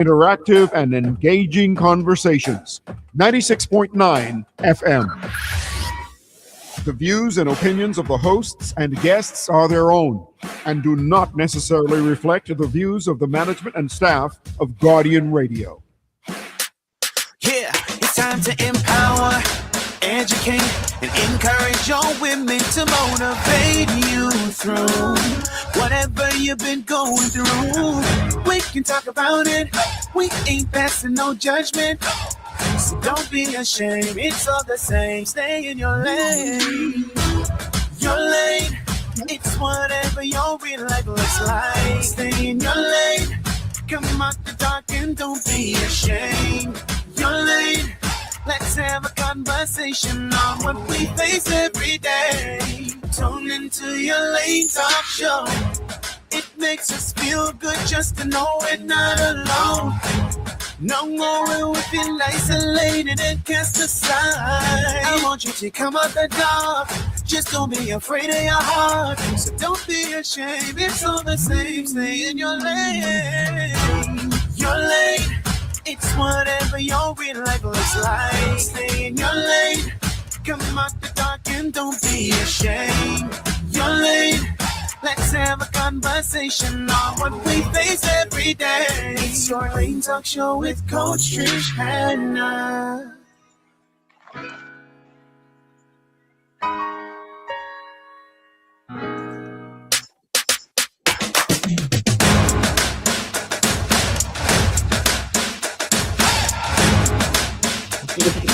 Interactive and engaging conversations. 96.9 FM. The views and opinions of the hosts and guests are their own and do not necessarily reflect the views of the management and staff of Guardian Radio. Yeah, it's time to empower, educate, and encourage your women to motivate you through whatever you've been going through. We can talk about it. We ain't passing no judgment. So don't be ashamed. It's all the same. Stay in your lane. Your lane. It's whatever your real life looks like. Stay in your lane. Come out the dark and don't be ashamed. Your lane. Let's have a conversation on what we face every day. Tune into your lane talk show. It makes us feel good just to know we're not alone. No more will we feel isolated and cast aside. I want you to come out the dark. Just don't be afraid of your heart. So don't be ashamed. It's all the same. Stay in your lane. Your lane. It's whatever your real life looks like. Stay in your lane. Come out the dark and don't be ashamed. Your lane. Let's have a conversation on what we face every day. It's your Lane Talk Show with Coach Trish Hannah.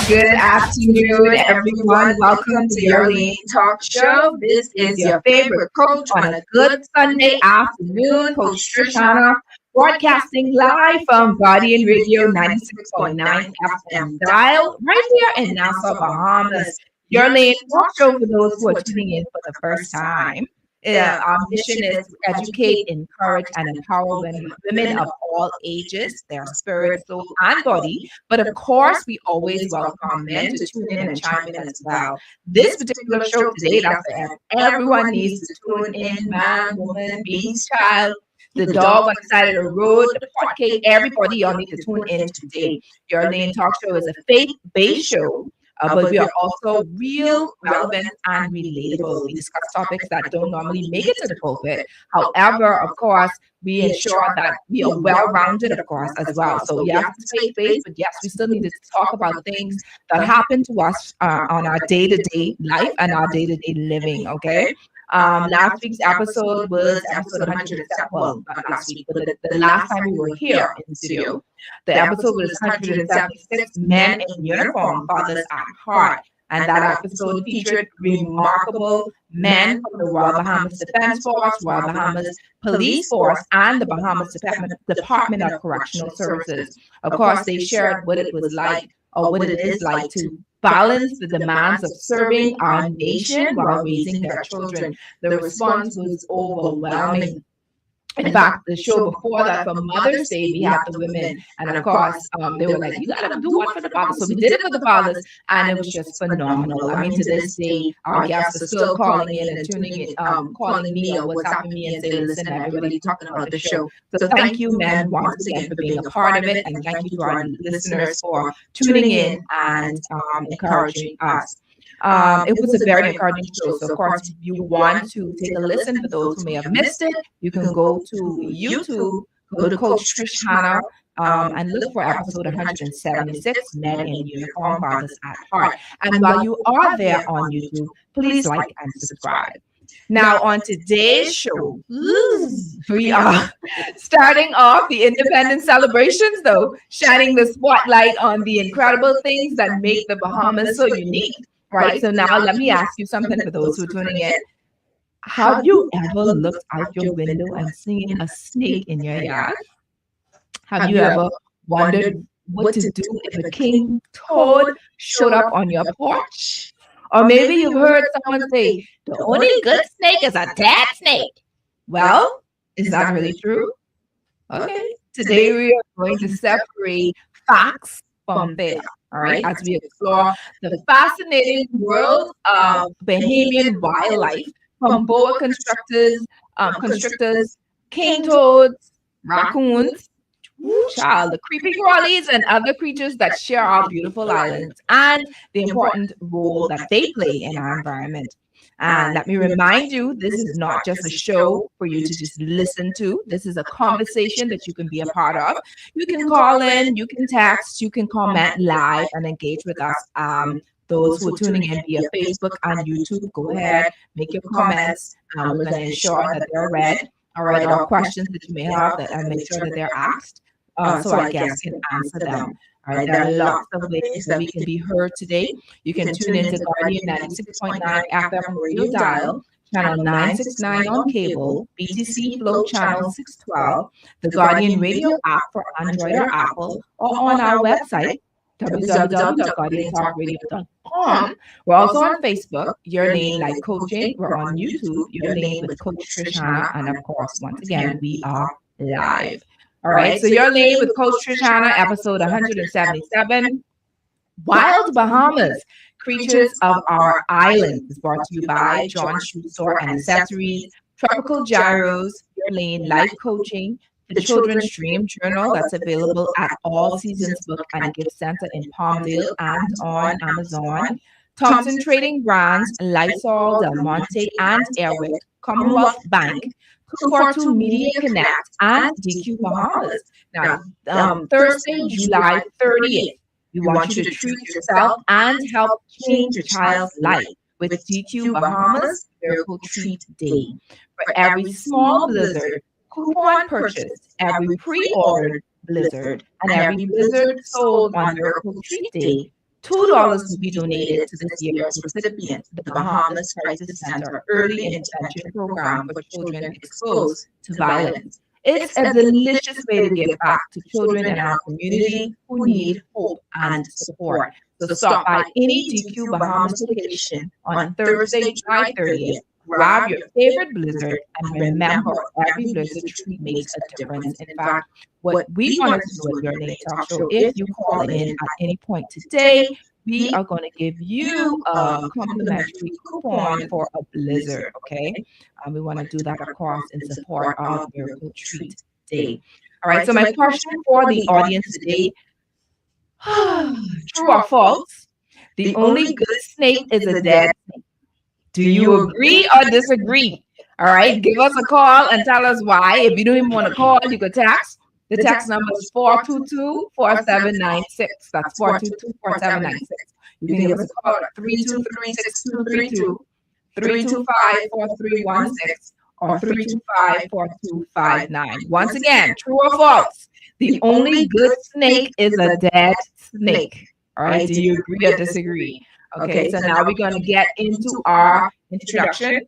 Good afternoon, everyone. Welcome to your Lane Talk Show. This is your favorite coach on a good Sunday afternoon, Coach Trish Hannah, broadcasting live from Guardian Radio 96.9 FM dial right here in Nassau, Bahamas. Your Lane Talk Show for those who are tuning in for the first time. Our mission is to educate, encourage, and empower women of all ages, their spirit, soul, and body. But of course, we always welcome men to tune in and chime in as well. This particular show today, that's everyone needs to tune in, man, woman, beast, child, the dog on the side of the road, the pot cake, everybody, y'all need to tune in today. Your Lane Talk Show is a faith-based show. But we are also real, relevant, and relatable. We discuss topics that don't normally make it to the pulpit. However, of course, we ensure that we are well-rounded, of course, as well. So yes, it's faith-based, but yes, we still need to talk about things that happen to us on our day-to-day life and our day-to-day living, okay? Last week's episode was episode 107. Well, not last week, but the last time we were here in the studio. The episode was 176 Men in Uniform, Fathers at Heart. And that episode featured remarkable men from the Royal Bahamas Defense Force, Royal Bahamas Police Force, and the Bahamas Department of Correctional Services. Of course, they shared what it was like, or what it is like, to balance the demands of serving our nation while raising their children. The response was overwhelming. In fact, the show before that, for Mother's Day, we had the women, and of course, they were like, you gotta do one for the fathers. So we did it for the fathers, and it was just phenomenal. I mean, to this day, our guests are still calling in and tuning in, calling me or WhatsApping me and saying, listen, everybody talking about the show. So thank you, men, once again, for being a part of it, and thank you to our listeners for tuning in and encouraging us. It was a very encouraging show. So, of course, if you want to take a listen, for those who may have missed it, you can go to YouTube, go to Coach Trish Hannah, and look for episode 176, Men in Uniform, Fathers at Heart. And while you are there on YouTube, please like and subscribe. Now, on today's show, we are starting off the independence celebrations, though, shining the spotlight on the incredible things that make the Bahamas so unique. Right, so now let me ask you something for those who are tuning in. Have you ever looked out your window and seen a snake in your yard? Have you ever wondered what to do if a king toad showed up on your porch? Or maybe you've heard someone say, the only good snake is a dead snake. Well, is that really true? Okay, today we are going to separate facts from myths. All right, as we explore the fascinating world of Bahamian wildlife, from boa constrictors, king toads, raccoons, Woo, child, the creepy crawlies and other creatures that share our beautiful islands and the important role that they play in our environment. And let me remind you, this is not just a show for you to just listen to. This is a conversation that you can be a part of. You can call in, you can text, you can comment live and engage with us. Those who are tuning in via Facebook and YouTube, go ahead, make your comments. We're going to ensure that they're read. All right, all questions that you may have, that and make sure that they're asked, so our guests can answer them. All right, there are lots of ways that we can be heard today. You can tune into Guardian 96.9 FM radio dial, channel 969 on cable, BTC Flow channel 612, the Guardian radio app for Android or Apple, or on our website, www.guardiantalkradio.com. We're also on Facebook, Your Lane Life Coaching. We're on YouTube, Your Lane with Coach Trishana. And of course, once again, we are live. All right, so Your Lane with Coach Trishana, episode 177. Wild Bahamas, Creatures of Our Island, is brought to you by John Shoe Store and Accessories, Tropical Gyros, Your Lane Life Coaching, the Children's Dream Journal that's available at All Seasons Book and Gift Center in Palmdale and on Amazon. Thompson Trading Brands, Lysol, Del Monte, and Airwick, Commonwealth Bank, 242 Media Connect, and DQ Bahamas. Now, Thursday, July 30th, we want you to treat yourself and help change your child's life with DQ Bahamas Miracle Treat Day. For every small blizzard, coupon purchase, every pre-ordered blizzard, and every blizzard sold on Miracle Treat Day, $2 will be donated to this year's recipient, the Bahamas Crisis Center Early Intervention Program for children exposed to violence. It's a delicious way to give back to children in our community who need hope and support. So stop by any DQ Bahamas location on Thursday, July 30th. Grab your favorite blizzard and remember, every blizzard treat makes a difference. In fact, what we want to do at Your Lane Talk Show, if you call in at any point today, we are going to give you a complimentary coupon for a blizzard, okay? We want to do that, of course, in support of Miracle Treat Day. All right, so my question for the audience today, true or false, the only good snake is a dead snake. Do you agree or disagree? All right, give us a call and tell us why. If you don't even want to call, you can text. The text number is 422-4796. That's 422-4796. You can give us a call at 323-6232, 325-4316, or 325-4259. Once again, true or false? The only good snake is a dead snake. All right, do you agree or disagree? Okay, so now we're going to get into our introduction.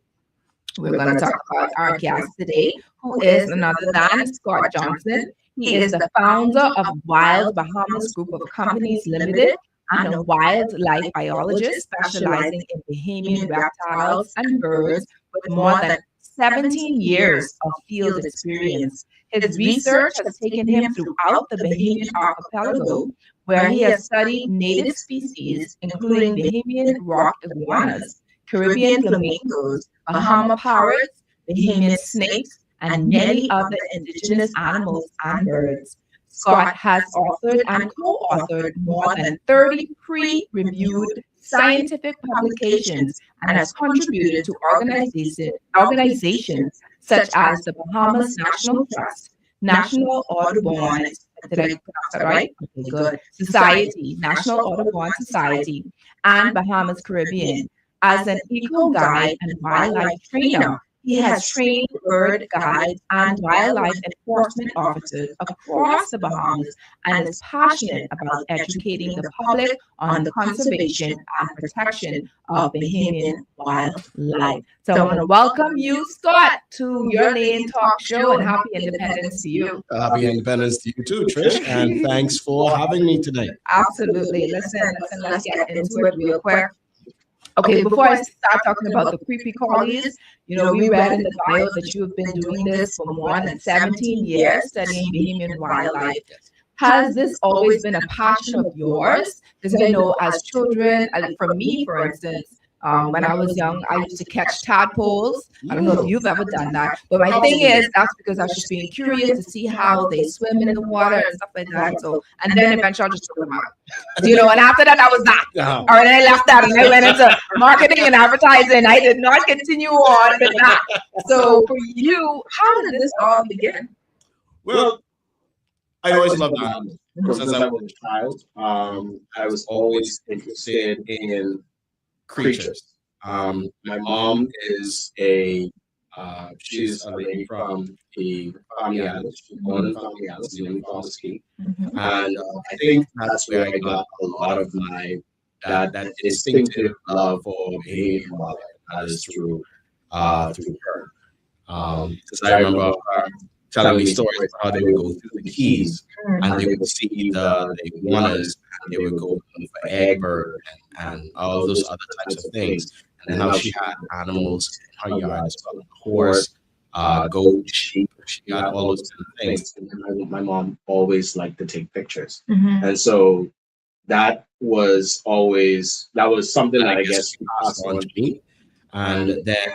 We're going to talk about our guest today, who is none other than Scott Johnson. He is the founder of Wild Bahamas Group of Companies Limited and a wildlife biologist specializing in Bahamian reptiles and birds with more than 17 years of field experience. His research has taken him throughout the Bahamian archipelago, where he has studied native species, including Bahamian rock iguanas, Caribbean flamingos, Bahama parrots, Bahamian snakes, and many other indigenous animals and birds. Scott has authored and co-authored more than 30 pre-reviewed scientific publications and has contributed to organizations such as the Bahamas National Trust, National Audubon, did I pronounce that right? Okay, good. Society, National Audubon Society, and Bahamas Caribbean. As an eco guide and wildlife trainer, he has trained bird guides and wildlife enforcement officers across the Bahamas and is passionate about educating the public on the conservation and protection of Bahamian wildlife. So I want to welcome you, Scott, to Your Lane Talk Show, and happy Independence to you. Happy Independence to you too, Trish, and thanks for having me today. Absolutely. Listen, let's get into it real quick. Okay, before I start talking about the creepy crawlies, you know, we read in the bio that you have been doing this for more than 17 years, studying Bahamian wildlife. Has this always been a passion of yours? Because I know as children, for me, for instance, When I was young, I used to catch tadpoles. I don't know if you've ever done that, but my thing is that's because I was just being curious to see how they swim in the water and stuff like that. So, and then eventually I just took them out, and after that, I was that. Uh-huh. Or then I left that and I went into marketing and advertising. I did not continue on with that. So for you, how did this all begin? Well, I always loved animals. Since I was a child, I was always interested in creatures. My mom is she's a lady from the Family Islands. She's born in Family Islands, in Ski. And I think that's where I got a lot of my that instinctive love for being in wildlife. That is through her. Because I remember her telling me stories about how they would go through the keys and they would see the iguanas, and they would go for egg bird and all those other types of things. And how she had animals in her yard as well, horse, goat, sheep. She had all those kind of things. And my mom always liked to take pictures. And so that was something that I guess she passed on to me. And then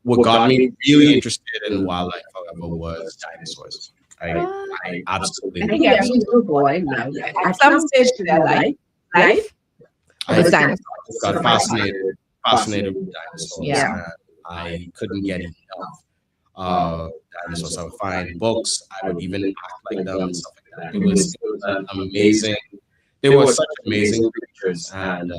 what got me really interested in wildlife, however, was dinosaurs. I absolutely think every little boy at some stage in their life was dinosaurs. Got fascinated with dinosaurs. Yeah. And I couldn't get enough dinosaurs. I would find books. I would even act like them and stuff like that. It was an amazing. They were such amazing creatures, and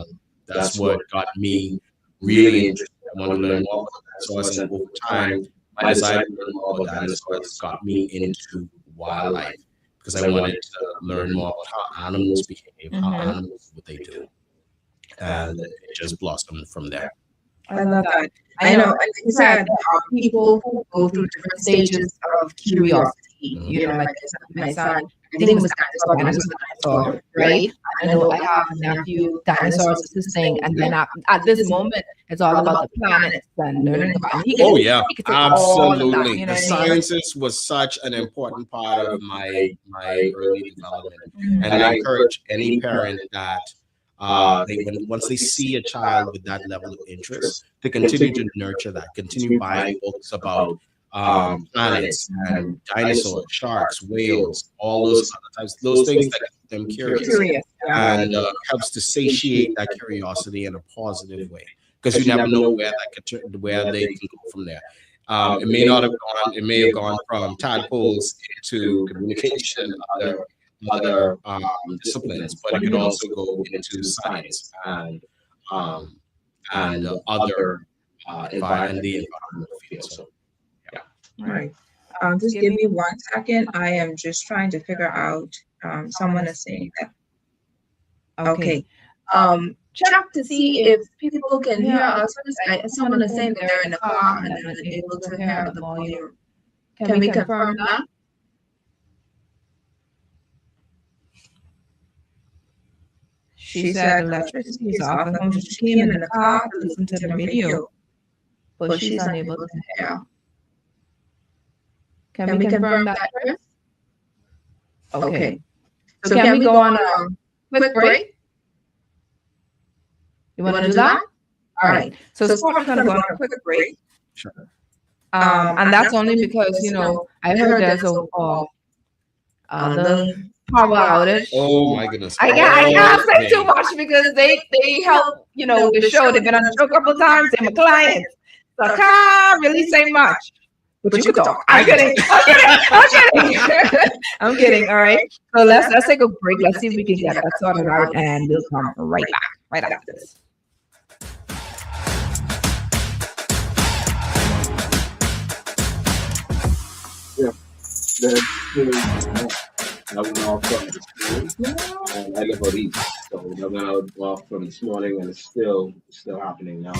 that's what got me really interested. I wanted to learn more about dinosaurs, and over time, my desire to learn more about dinosaurs got me into wildlife because I wanted to learn more about how animals behave, how animals what they do, and it just blossomed from there. I love that. I know, like you said, people go through different stages of curiosity. Like my son, I think it was dinosaur, right? I know I have a nephew, dinosaurs is his thing, and then at this moment, it's all about the planets and learning about. Absolutely. The sciences was such an important part of my early development, and I encourage any parent that once they see a child with that level of interest, to continue to nurture that, continue buying books about planets and dinosaurs, sharks, whales, all those other types, those things that keep them curious. And helps to satiate that curiosity in a positive way, because you never know where they can go from there. It may have gone from tadpoles to communication, other disciplines, but it could also go into science and other environmental fields. So, yeah. All right. Just give me 1 second. I am just trying to figure out. Someone is saying that. Okay. Check to see if people can hear us. Someone is saying they're in the car and they're able to hear the volume. Can we confirm that? She said electricity is off and home. She came in the car to listen to the radio, but she's unable to hear. Can we confirm that, Chris? Okay. So can we go on a quick break? You want to do that? All right. So Spark's going to go on a quick break. Sure. And that's only because, I heard there's a power outage. Oh my goodness! I can't say too much because they help the show. They've been on the show a couple of times. They're my clients, so I can't really say much. But you can talk. I'm kidding. I'm kidding. All right. So let's take a break. Let's see if we can get that sorted out, and we'll come right back right after this. I went off from this morning, and I live out east, so I went off from this morning, and it's still happening now.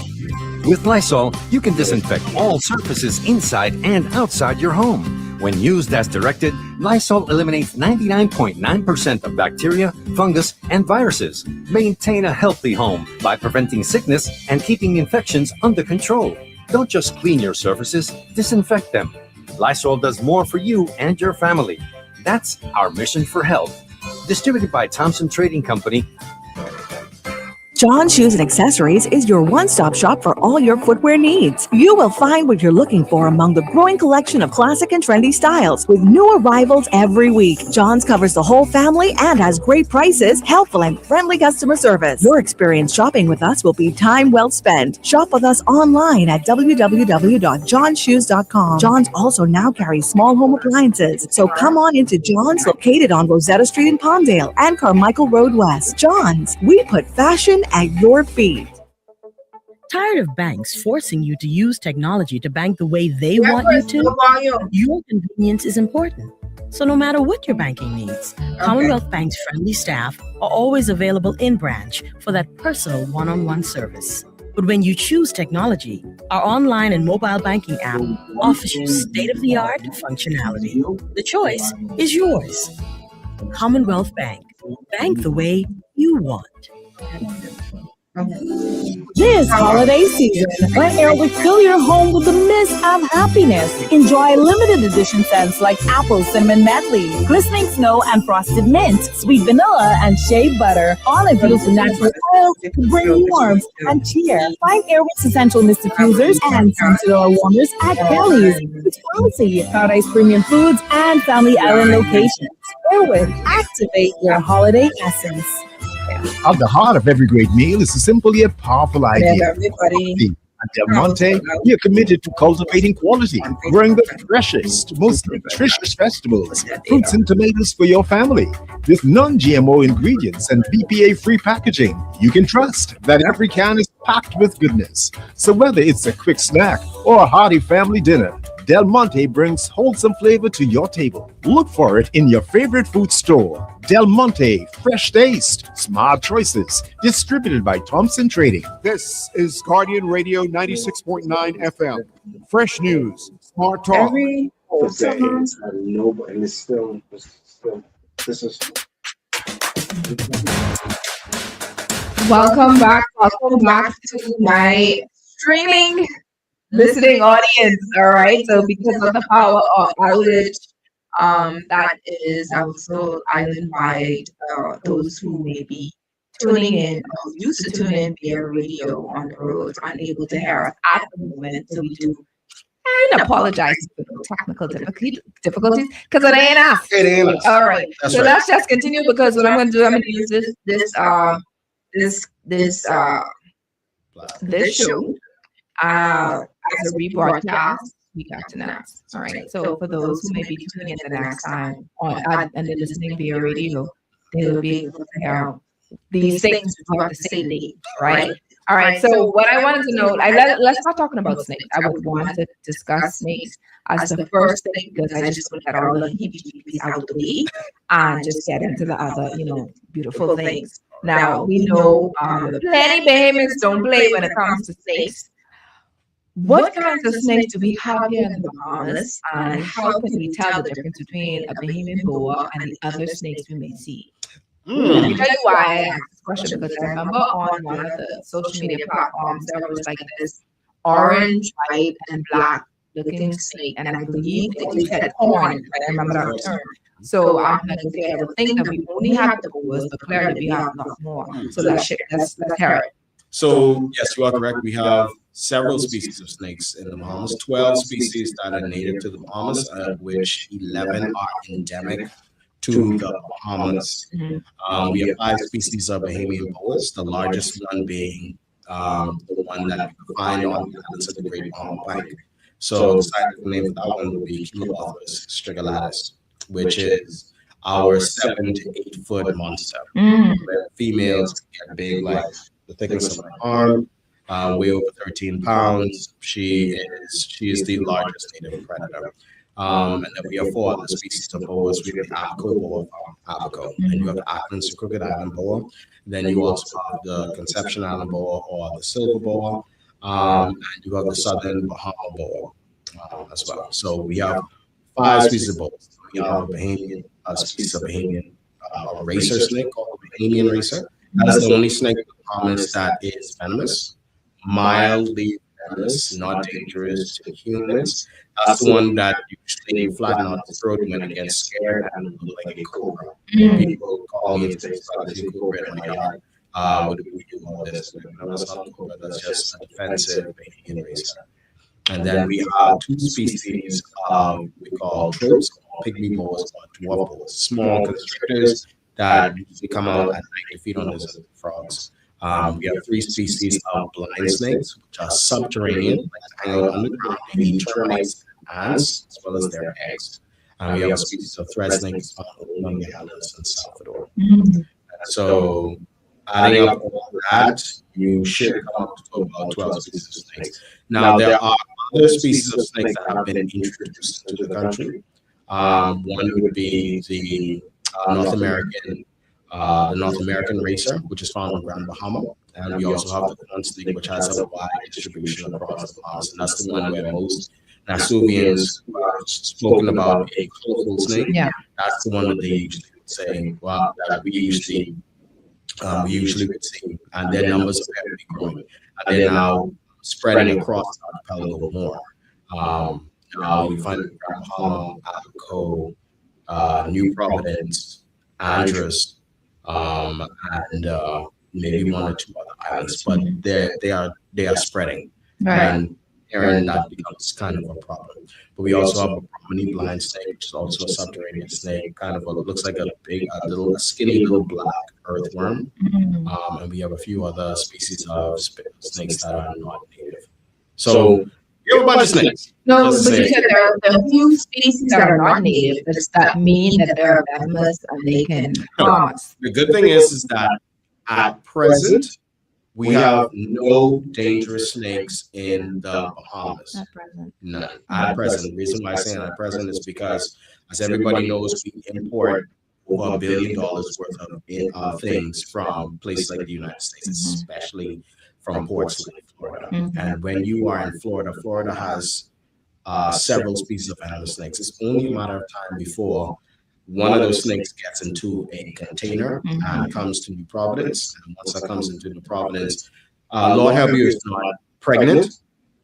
With Lysol, you can disinfect all surfaces inside and outside your home. When used as directed, Lysol eliminates 99.9% of bacteria, fungus, and viruses. Maintain a healthy home by preventing sickness and keeping infections under control. Don't just clean your surfaces, disinfect them. Lysol does more for you and your family. That's our mission for health. Distributed by Thompson Trading Company. John Shoes and Accessories is your one-stop shop for all your footwear needs. You will find what you're looking for among the growing collection of classic and trendy styles with new arrivals every week. John's covers the whole family and has great prices, helpful and friendly customer service. Your experience shopping with us will be time well spent. Shop with us online at www.johnshoes.com. John's also now carries small home appliances, so come on into John's, located on Rosetta Street in Palmdale and Carmichael Road West. John's, we put fashion at your feet. Tired of banks forcing you to use technology to bank the way they want you to? Your convenience is important. So no matter what your banking needs, Commonwealth Bank's friendly staff are always available in branch for that personal one-on-one service. But when you choose technology, our online and mobile banking app offers you state-of-the-art functionality. The choice is yours. Commonwealth Bank. Bank the way you want. This holiday season, let Airwick fill your home with the mist of happiness. Enjoy limited edition scents like apple cinnamon medley, glistening snow and frosted mint, sweet vanilla and shea butter, all infused with natural oils to bring warmth and cheer. Find Airwick's essential mist diffusers and scented oil warmers at Kelly's, It's Pharmacy, Paradise Premium Foods, and Family Island locations. Airwick, activate your holiday essence. At the heart of every great meal is simply a powerful idea. Everybody. At Del Monte, we are committed to cultivating quality, growing the freshest, most nutritious vegetables, fruits, and tomatoes for your family. With non-GMO ingredients and BPA-free packaging, you can trust that every can is packed with goodness. So whether it's a quick snack or a hearty family dinner, Del Monte brings wholesome flavor to your table. Look for it in your favorite food store. Del Monte, fresh taste, smart choices. Distributed by Thompson Trading. This is Guardian Radio 96.9 FM. Fresh news, smart talk. Every Day, nobody, and it's still, this is. welcome back to my streaming listening audience. All right, so because of the power outage, that is also island-wide. Those who may be tuning in or used to tune in via radio on the roads, unable to hear us at the moment. So we do and apologize for the technical difficulties because it ain't us. It ain't us. All right, That's so right. let's just continue because what I'm going to do, I'm going to use this show as a rebroadcast week after next. All right. So for those who may be tuning in the next time and they're listening via radio, they will be able to hear these things throughout the same day. Right. All right. So what I wanted to know, let's start talking about snakes. I would want to discuss snakes as the first thing because I just want to get all the heebie-jeebies out of the way and just get into the other, beautiful things. Now we know plenty Bahamians don't play when it comes to snakes. What kinds of snakes do we have here in the Bahamas, and how can we tell the difference between a Bahamian boa and the other snakes we may see? Let me tell you why I asked this question, because I remember on one of the social media platforms there was like this orange, white, and black looking snake, and I believe they said horn. I remember that term. So I'm like, okay, I would think that we only have the boas, but clearly we have a lot more. So let's hear it. So yes, you are correct. We have several species of snakes in the Bahamas, 12 species that are native to the Bahamas, of which 11 are endemic to the Bahamas. We have 5 species of Bahamian boas, the largest one being the one that you can find on the islands of the Great Bahama Pike. So the scientific name for that one would be Chilobothus strigatus, which is our 7 to 8 foot monster. Where females get big like the thickness of my arm, weigh over 13 pounds. She is the largest native predator. And then we have 4 other species of boas. We have the Apico boa from Apico, and you have the Acklands and Crooked Island boa. Then you also have the Conception Island boa or the silver boa, and you have the Southern Bahama boa as well. So we have 5 species of boas. We have a Bahamian species of Bahamian racer snake called the Bahamian racer. That is the only snake in the Bahamas that is venomous, mildly venomous, not dangerous to humans. That's the one that usually flatten out the throat when it gets scared and look like a cobra. People call me and say, "It's a cobra in my yard." What do we do about this? No, that's not a cobra. That's just a defensive mating racer. And then we have two species of we call tropes, pygmy boas, or dwarf boas, small constrictors that usually come out at night to feed on lizard frogs. We have three species of blind snakes, which are subterranean, like hang out underground, they eat termites and ants, as well as their eggs. And we have a species of thread snakes found on the islands in Salvador. So, adding up all that, you should come up to about 12 species of snakes. Now, there are other species of snakes that have been introduced into the country. One would be the North American racer, which is found on Grand Bahama, and we also have the corn snake, which has a wide distribution across the Bahamas, and that's the one where most Nasuvians who have spoken about a colorful snake. Yeah. That's the one that they usually would say, well, that we usually would see, and their numbers are very growing, and they're now spreading across the archipelago more. Now we find Grand Bahama, Abaco, New Providence, Andros, and maybe one or two other islands, but they are spreading, and that becomes kind of a problem. But we also have a Brahmini blind snake, which is also a subterranean snake, kind of looks like a skinny little black earthworm, and we have a few other species of snakes that are not native. So you have a bunch of snakes. No, but you said there are a few species that are not native. Does that mean that they're venomous and they can harm us? The good thing is that at present, we have no dangerous snakes in the Bahamas. At present. None. At present. The reason why I say at present is because, as everybody knows, we import over $1 billion worth of things from places like the United States, especially from ports like Florida. And when you are in Florida, Florida has several species of venomous snakes. It's only a matter of time before one of those snakes gets into a container and comes to New Providence. And once that comes into New Providence, Lord help you, it's not pregnant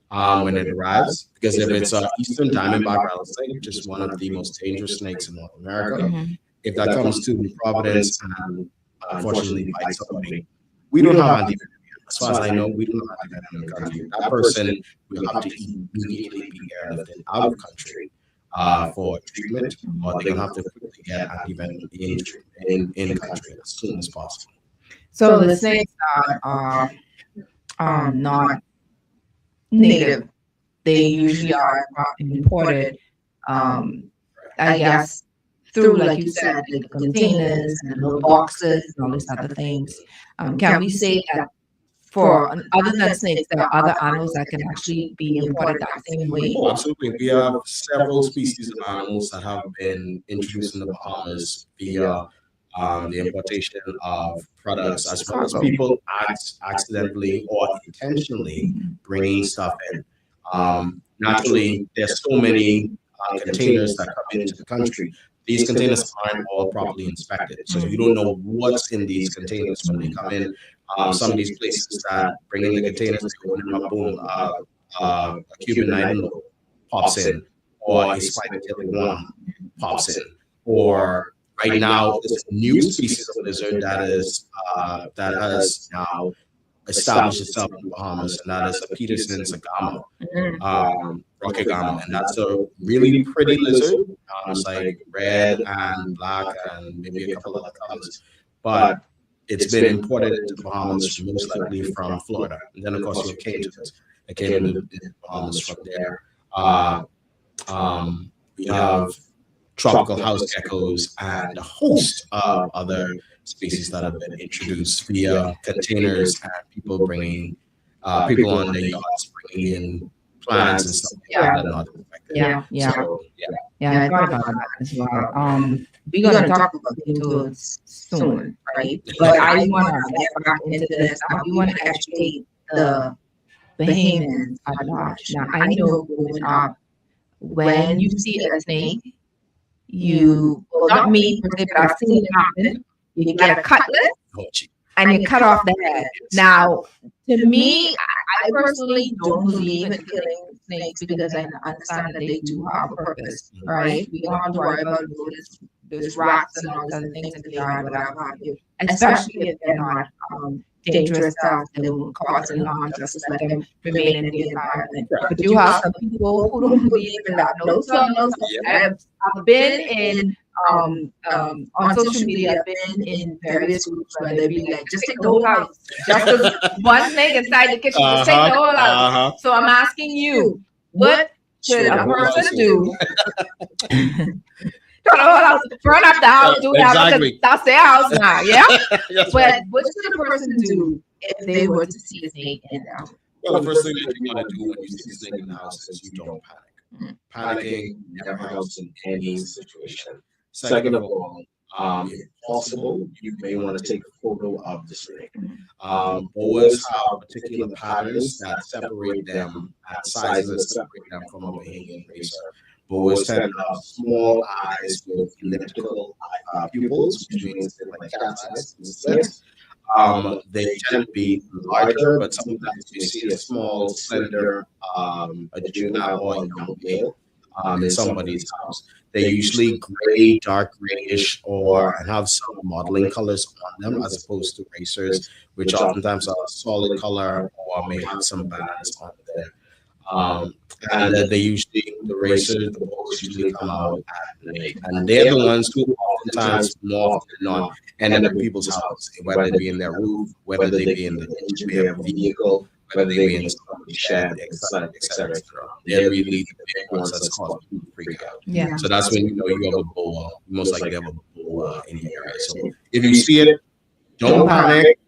when it arrives, because if it's an Eastern diamondback rattlesnake, which is one of the most dangerous snakes in North America, if that comes to New Providence and unfortunately bites somebody, we don't have antivenom. As far as I know, we don't have antivenom in the country. That person will have to immediately be airlifted out of country for treatment, or they're gonna have to quickly get antivenom in country as soon as possible. So the snakes are not native. They usually are imported. I guess through, like you said, the containers and little boxes and all these other things. Can we say that for other than snakes, there are other animals that can actually be imported that same way? Oh, absolutely. We have several species of animals that have been introduced in the Bahamas via the importation of products, as well as people accidentally or intentionally bringing stuff in. Naturally, there's so many containers that come into the country. These containers aren't all properly inspected, so you don't know what's in these containers when they come in. Some of these places that bring in the containers, they open them up, boom, a Cuban nightingale pops in, or a spider-tailed iguana pops in, or right now there's a new species of lizard that has now established itself in the Bahamas, and that is a Peterson's agama, rockagama, and that's a really pretty lizard. It's like red and black and maybe a couple other colors, but it's been imported into the Bahamas, most likely from Florida. And then, of course, it came into the Bahamas from there. We have tropical house geckos and a host of other species that have been introduced via containers and people bringing people on their yachts bringing in plants and stuff like that are not infected. So, I thought about that as well. We're going to talk about it soon, right? But I want to get back into this. We want to educate the Bahamians at large. Now, I know growing up, when you see a snake, not me, but I've seen it happen. You get a cutlass and you cut off the head. Now, to me, I personally don't believe in killing snakes because I understand that they do have a purpose, right? We don't have to worry about there's rats and all these other things in the yard, whatever have you. Especially if they're not dangerous to us, they won't cause any harm, just let them remain in the environment. But you have some people who don't believe in that. No, I've been in on social media, I've been in various groups where they be like, just take the whole house. Just one snake inside the kitchen, just take the whole house. So I'm asking you, what should a person do? Burn up the house, do that because that's their house now, yeah? But what should a person do if they were to see a snake in their house? Well, the first thing that you want to do when you see a snake in the house is you don't panic. Panicking never helps in any situation. Second of all, if possible, you may want to take a photo of the snake. Boas have particular patterns that separate them at sizes that separate them from a Bahamian racer. Boas tend to have small eyes with elliptical pupils, which means they're like cat's eyes and slits. They tend to be larger, but sometimes you see a small, slender, a juvenile or a young male in somebody's house. They're usually gray, dark grayish, and have some modeling colors on them, as opposed to racers, which oftentimes are a solid color or may have some bands on there. And the racers, the boats usually come out at night. And they're the ones who oftentimes, more often than not, end up in people's houses, whether they be in their roof, whether they be in the engine bay of a vehicle, whether they be in somebody's shed, etc., etc. They're really the big ones that's caused people to freak out. Yeah. So that's when you know you have a boa, most likely have a boa in your area. So if you see it, don't panic.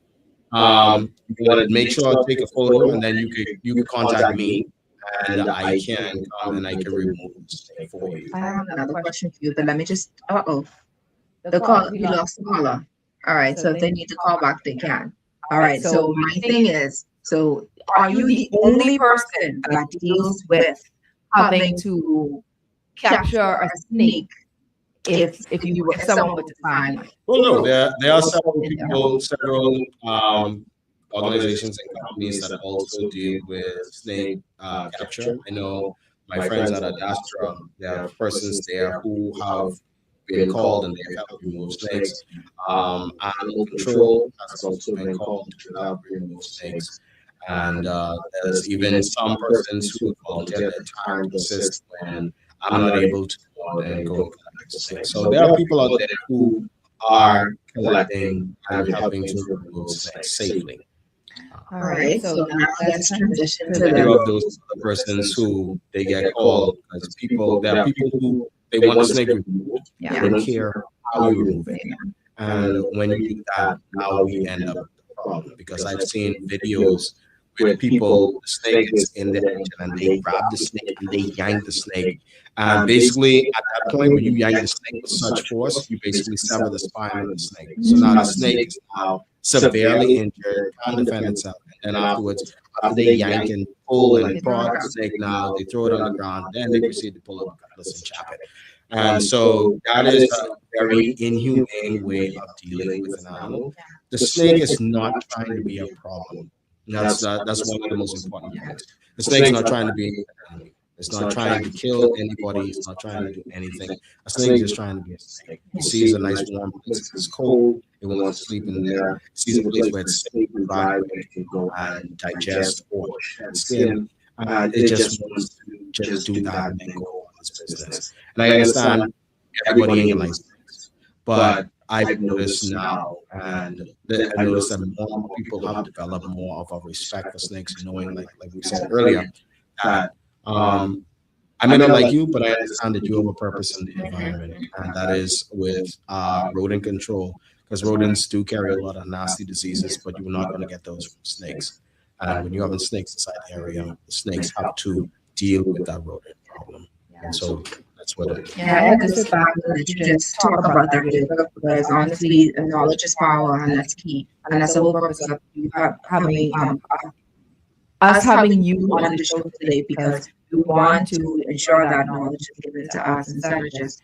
You want to make sure I take a photo, and then you can contact me. And I can come and I can remove the snake for you. I have another question for you, but let me just. The call. You lost the caller. All right. So if they need to call back, they can. All right. So my thing is, so are you the only person that deals with having to capture a snake if someone were to find? Well, no, there are several people, several organizations and companies that also deal with snake capture. I know my friends at Adastra, there are persons there who have been called and they help remove snakes. Animal control has also been called to help remove snakes. And there's even some persons who volunteer their time to assist when I'm not able to go and go collect the snakes. So there are people out there who are collecting and helping to remove snakes safely. All right, so now let's transition to there are those persons who they get called as people. There are people who they want the snake removed. They don't care how you remove it. And when you do that, now we end up with the problem, because I've seen videos where people, the snake is in their engine and they grab the snake and they yank the snake. And basically, at that point, when you yank the snake with such force, you basically sever the spine of the snake. So now the snake is now severely injured, can't defend itself. And afterwards, after they yank and pull and prod the snake, now they throw it on the ground, then they proceed to pull up the cutlass and chop it. And so that is a very inhumane way of dealing with an animal. The snake is not trying to be a problem. That's one of the most important things. The snake's not trying to be an enemy. It's not trying to kill anybody. It's not trying to do anything. A snake is just trying to be a snake. It sees a nice warm place. It's cold. It wants to sleep in there. It sees a place where it's safe and dry, where it can go and digest or shed skin. And it just wants to just do that and then go on its business. And I understand everybody ain't like snakes, but I've noticed now, and I noticed that more people have developed more of a respect for snakes, knowing, like we said earlier, that I may not like you, but I understand that you have a purpose in the environment, and that is with rodent control, because rodents do carry a lot of nasty diseases, but you're not going to get those from snakes. And when you have snakes inside the area, the snakes have to deal with that rodent problem. And so that's what it is. Yeah, I just found that you just talk about that, because honestly, knowledge is power, and that's key. And that's the whole purpose of you having us having you on the show today, because we want to ensure that knowledge is given to us instead of just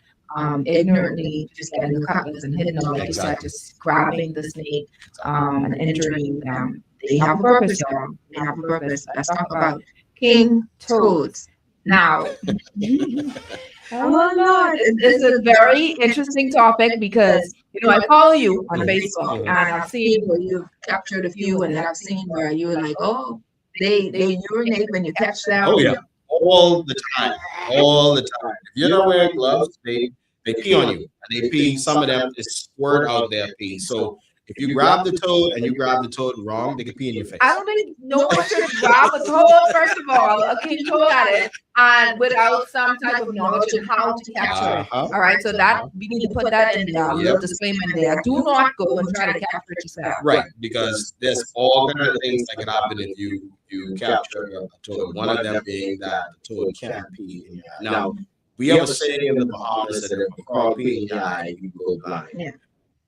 ignorantly just getting the cutlass and hitting them, like you said, just grabbing the snake and injuring them. They have a purpose, y'all. They have a purpose. Let's talk about king toads. Now, Oh my God. It's a very interesting topic because, I follow you on Facebook and I've seen where you've captured a few, and then I've seen where you were like, oh, they urinate when you catch them. Oh yeah, all the time, all the time. If you're not wearing gloves, they pee on you, and they pee. Some of them is squirt out their pee. So if you grab the toad and you grab the toad wrong, they can pee in your face. I don't think no one should grab a toad, first of all, a king toad at it, and without some type of knowledge on how to capture it. All right, so that we need to put that in there, little disclaimer in there. Do not go and try to capture it yourself. Right, because there's all kind of things that can happen if you capture a toad. One of them being that the toad can't pee in your eye. Now, we have a saying in the Bahamas that if a frog pee in your eye, you go blind. Yeah.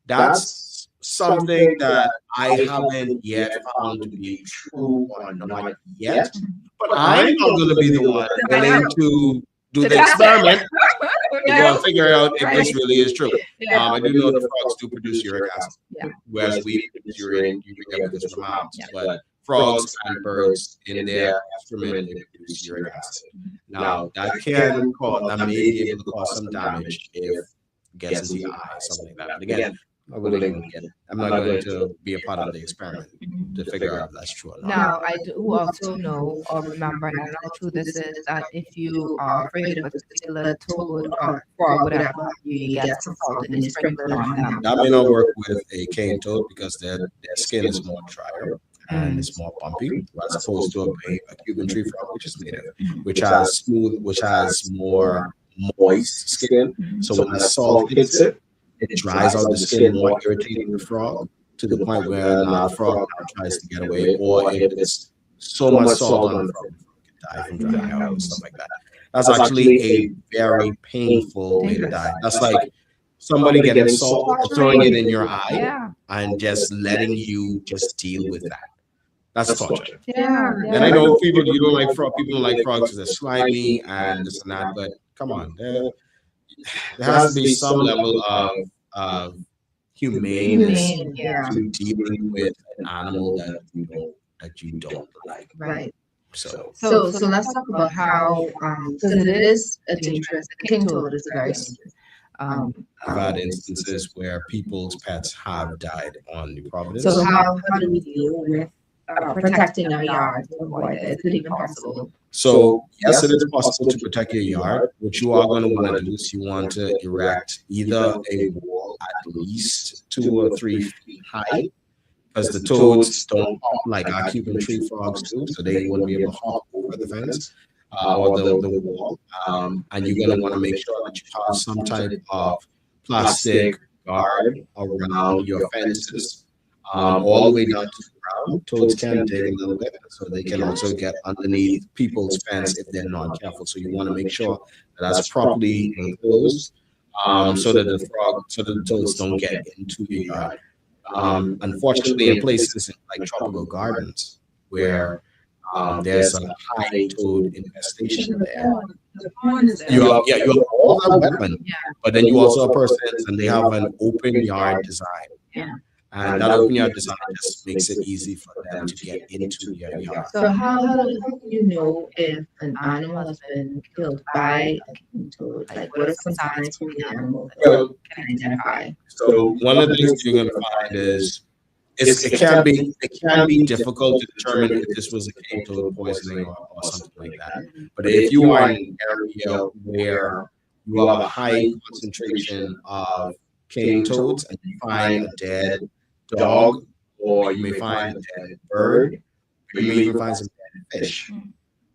That's something that I haven't yet found to be true or not yet. But I'm not going to be the one willing to do the experiment to go and figure out if this really is true. I do know the frogs do produce uric acid, whereas we produce urine because we're mammals. But frogs and birds in their excrement they produce uric acid. Now that may be able to cause some damage if it gets into your eye, something like that. But again, I'm not going to be a part of the experiment to figure out if that's true or not. Now, I do also know or remember, and I don't know how true this is, that if you are afraid of a particular toad or frog, whatever, you get some salt and you sprinkle it on them. That may not work with a cane toad because their skin is more drier and it's more bumpy, as opposed to a Cuban tree frog, which is native, which has more moist skin. So when the salt hits it, it dries out the skin, more irritating the frog to the point where now the frog tries to get away, or if it's so much salt on the frog, it can die from drying out and stuff like that. That's actually a very painful way to die. That's like somebody getting salt, throwing it in your eye, and just letting you just deal with that. That's torture. And I know people don't like frogs because they're slimy and this and that, but come on, there has to be some level of humaneness to dealing with an animal that you don't like. Right. So let's talk about how because it is a dangerous. King toad is a very dangerous. I've had instances where people's pets have died on New Providence. So how do we deal with protecting our yard to avoid it? Is it even possible? So yes, it is possible to protect your yard. What you are going to want to do is you want to erect either a wall at least 2 or 3 feet high, because the toads don't hop like our Cuban tree frogs do, so they wouldn't be able to hop over the fence or the wall. And you're going to want to make sure that you have some type of plastic guard around your fences. All the way down to the ground. Toads can dig a little bit, so they can also get underneath people's fence if they're not careful. So you want to make sure that that's properly enclosed, so that the toads don't get into your yard. Unfortunately, in places like tropical gardens where there's a high toad infestation there, you have all that weapon, but then you also have persons and they have an open yard design. And that open yard design just makes it easy for them to get into your yard. So how do you know if an animal has been killed by a king toad? Like, what are some signs from the animal that you can identify? So one of the things you're going to find is it can be difficult to determine if this was a king toad poisoning or something like that. But if you are in an area where you have a high concentration of king toads and you find a dead dog, or you may find a dead bird, or you may even find some dead fish,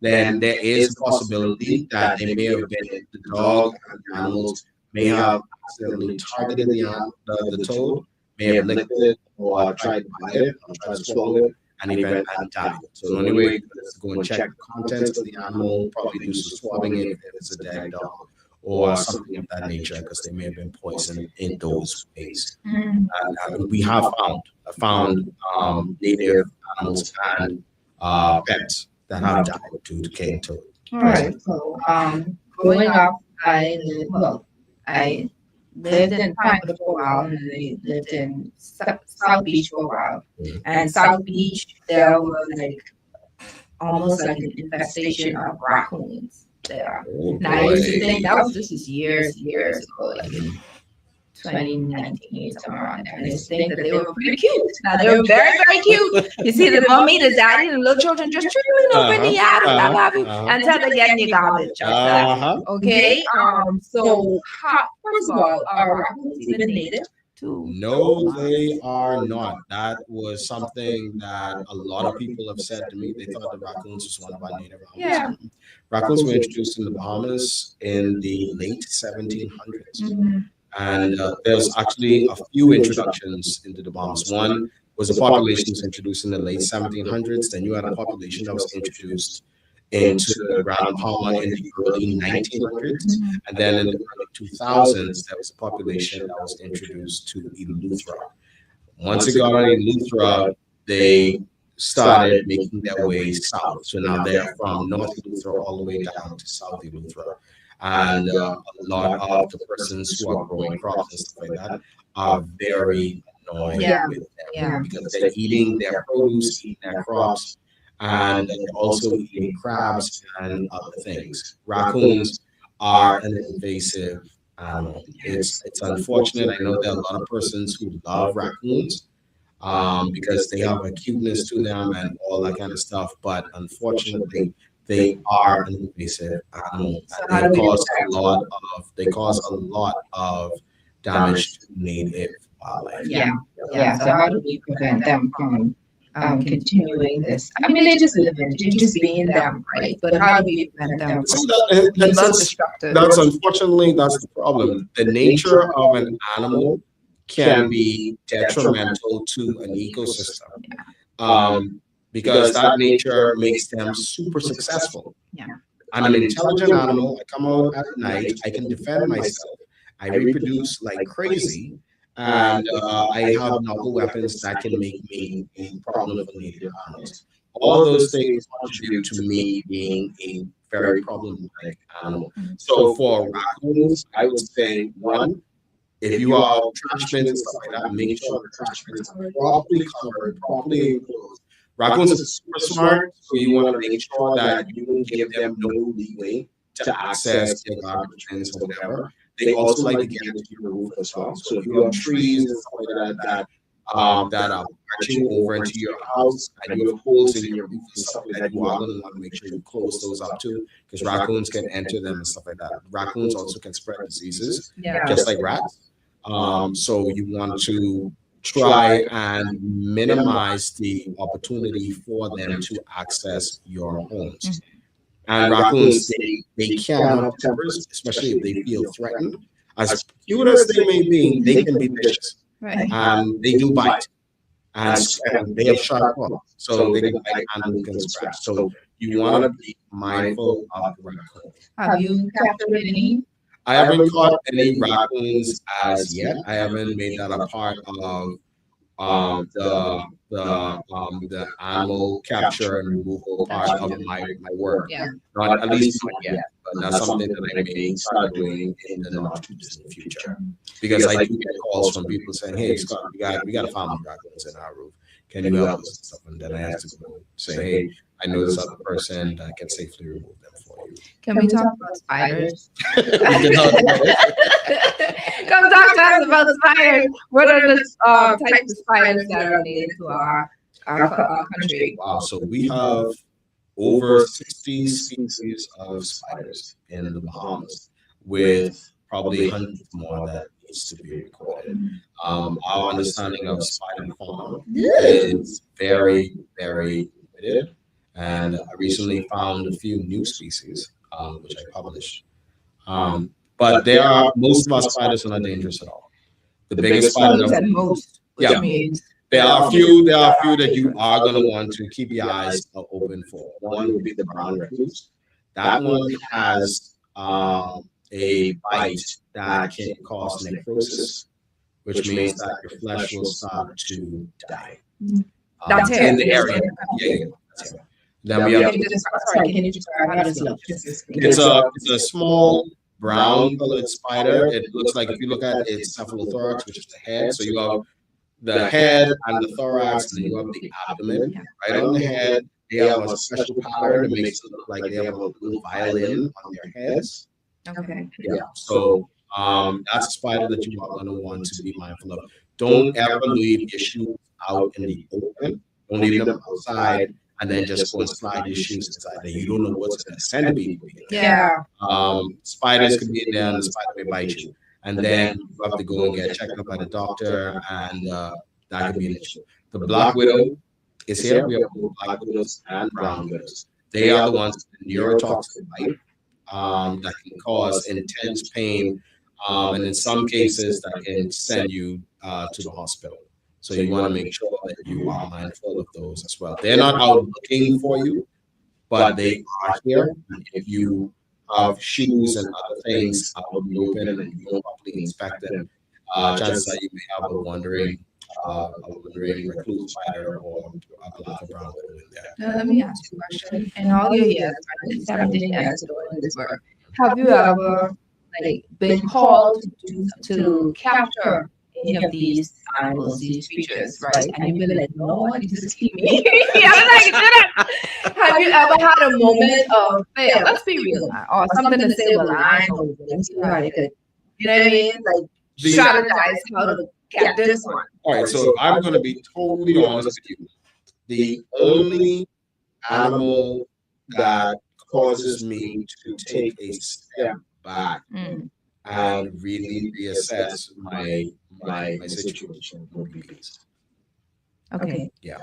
then there is a possibility that they may have been the dog and the animals may have accidentally targeted the toad, may have licked it or tried to bite it or tried to swallow it and even died. So the only way is to go and check the contents of the animal, probably do some swabbing if it's a dead dog or something of that nature, because they may have been poisoned in those ways. And we have found native animals and pets that have died due to cane toad. All right. So growing up, I lived in Pinewood for a while, and I lived in South Beach for a while. And South Beach, there was almost like an infestation of raccoons. there. Oh, And I used to boy. think this is years ago, like in 2019, somewhere around there. And I used to think that they were pretty cute. Now they were very, very cute. You see the mommy, the daddy, and the little children just trickling over in the yard and what have you, until they get in your garbage. Okay. So first of all, are raccoons even native to? No, they are not. That was something that a lot of people have said to me. They thought the raccoons was one of our native animals. Yeah. Raccoons were introduced in the Bahamas in the late 1700s. And there's actually a few introductions into the Bahamas. One was a population that was introduced in the late 1700s. Then you had a population that was introduced into the Grand Bahama in the early 1900s. And then in the early 2000s, there was a population that was introduced to Eleuthera. Once it got on Eleuthera, they started making their way south. So now they're from North Eleuthera all the way down to South Eleuthera. And a lot of the persons who are growing crops and stuff like that are very annoyed with them because they're eating their produce, eating their crops, and they're also eating crabs and other things. Raccoons are an invasive animal. It's unfortunate. I know there are a lot of persons who love raccoons because they have a cuteness to them and all that kind of stuff, but unfortunately, they are an invasive animal. They cause a lot of damage to native wildlife. So how do we prevent them from continuing this? I mean, they just live in it, just being them, right? But how do we prevent them from being so destructive? That's unfortunately that's the problem. The nature of an animal can be detrimental to an ecosystem. Because that nature makes them super successful. I'm an intelligent animal. I come out at night. I can defend myself. I reproduce like crazy. And I have novel weapons that can make me a problem for native animals. All those things contribute to me being a very problematic animal. So for raccoons, I would say, one, if you have trash bins and stuff like that, make sure the trash bins are properly covered, properly enclosed. Raccoons are super smart, so you want to make sure that you don't give them no leeway to access their garbage bins or whatever. They also like to get into your roof as well. So if you have trees and stuff like that that are marching over into your house and you have holes in your roof and stuff like that, you are going to want to make sure you close those up too, because raccoons can enter them and stuff like that. Raccoons also can spread diseases, just like rats. So you want to try and minimize the opportunity for them to access your homes. And raccoons, they can have tempers, especially if they feel threatened. As cute as they may be, they can be vicious. They do bite. And they have sharp claws. So they can bite and they can scratch. So you want to be mindful of the raccoon. Have you captured any? I haven't caught any raccoons as yet. I haven't made that a part of the animal capture and removal part of my work. Not at least not yet, but that's something that I may start doing in the not too distant future. Because I do get calls from people saying, "Hey, Scott, we got a farm of raccoons in our roof. Can you help us?" and stuff? And then I have to go say, "Hey, I know this other person that can safely remove them for you." Can we talk about spiders? Come talk to us about spiders. What are the types of spiders that are native to our country? Wow, so we have over 60 species of spiders in the Bahamas, with probably hundreds more that needs to be recorded. Our understanding of spider fauna is very, very limited, and I recently found a few new species, which I published. But most of our spiders are not dangerous at all. The biggest spider, means there are a few that you are going to want to keep your eyes open for. One would be the brown recluse. That one has a bite that can cause necrosis, which means that your flesh will start to die. That's in the area. Then we have. Can you describe how does it look? It's a small brown colored spider. It looks like, if you look at its cephalothorax, which is the head, so you have the head and the thorax, and then you have the abdomen. Right on the head they have a special pattern that makes it look like they have a little violin on their heads. Okay. Yeah. So that's a spider that you are going to want to be mindful of. Don't ever leave your shoes out in the open. Don't leave them outside and then just go and slide your shoes inside there. You don't know what's going to send people. Yeah. Spiders could be in there and the spider may bite you. And then you have to go and get checked up by the doctor, and that could be an issue. The black widow is here. We have both black widows and brown widows. They are the ones with neurotoxic bite that can cause intense pain, and in some cases that can send you to the hospital. So you want to make sure that you are mindful of those as well. They're not out looking for you, but they are here. If you have shoes and other things out in the open and you don't properly inspect them, chances are you may have a wandering recluse spider or a black or brown widow in there. Now, let me ask you a question. In all your years, 17 years doing this work, have you ever been called to capture any of these animals, these creatures, right? And you've been like, no, this is me. Have you ever had a moment of fail? Let's be real, or something to say with line, or you know what I mean? Like strategize how to get this one. All right, so I'm going to be totally honest with you. The only animal that causes me to take a step back and really reassess my situation would be bees. Okay. Yeah.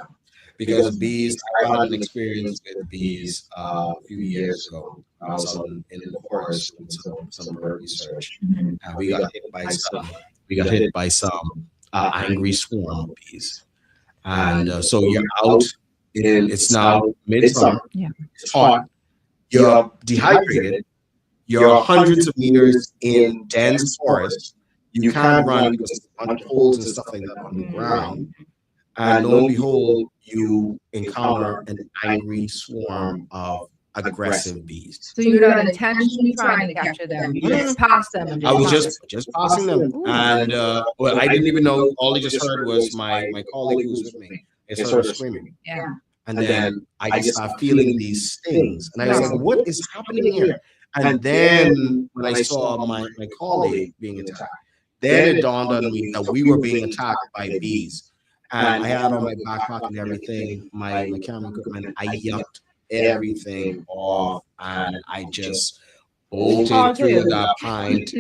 Because bees, I had an experience with bees a few years ago. I was in the forest doing some bird research, and we got hit by some angry swarm of bees. And so you're out it's now midsummer. Yeah. It's hot. You're dehydrated. You're hundreds of meters in dense forest. You can't run because there's a bunch of holes and stuff like that on the ground. And lo and behold, you encounter an angry swarm of aggressive bees. So you're not intentionally trying to capture them. You just pass them. I was just passing them. And well, I didn't even know. All I just heard was my colleague who was with me. They started screaming. Yeah. And then I just started feeling these stings. And I was like, what is happening here? And then when I saw my colleague being attacked, then it dawned on me that we were being attacked by bees. And I had on my backpack and everything, my camera equipment. I yucked everything off, and I just bolted through that pineland.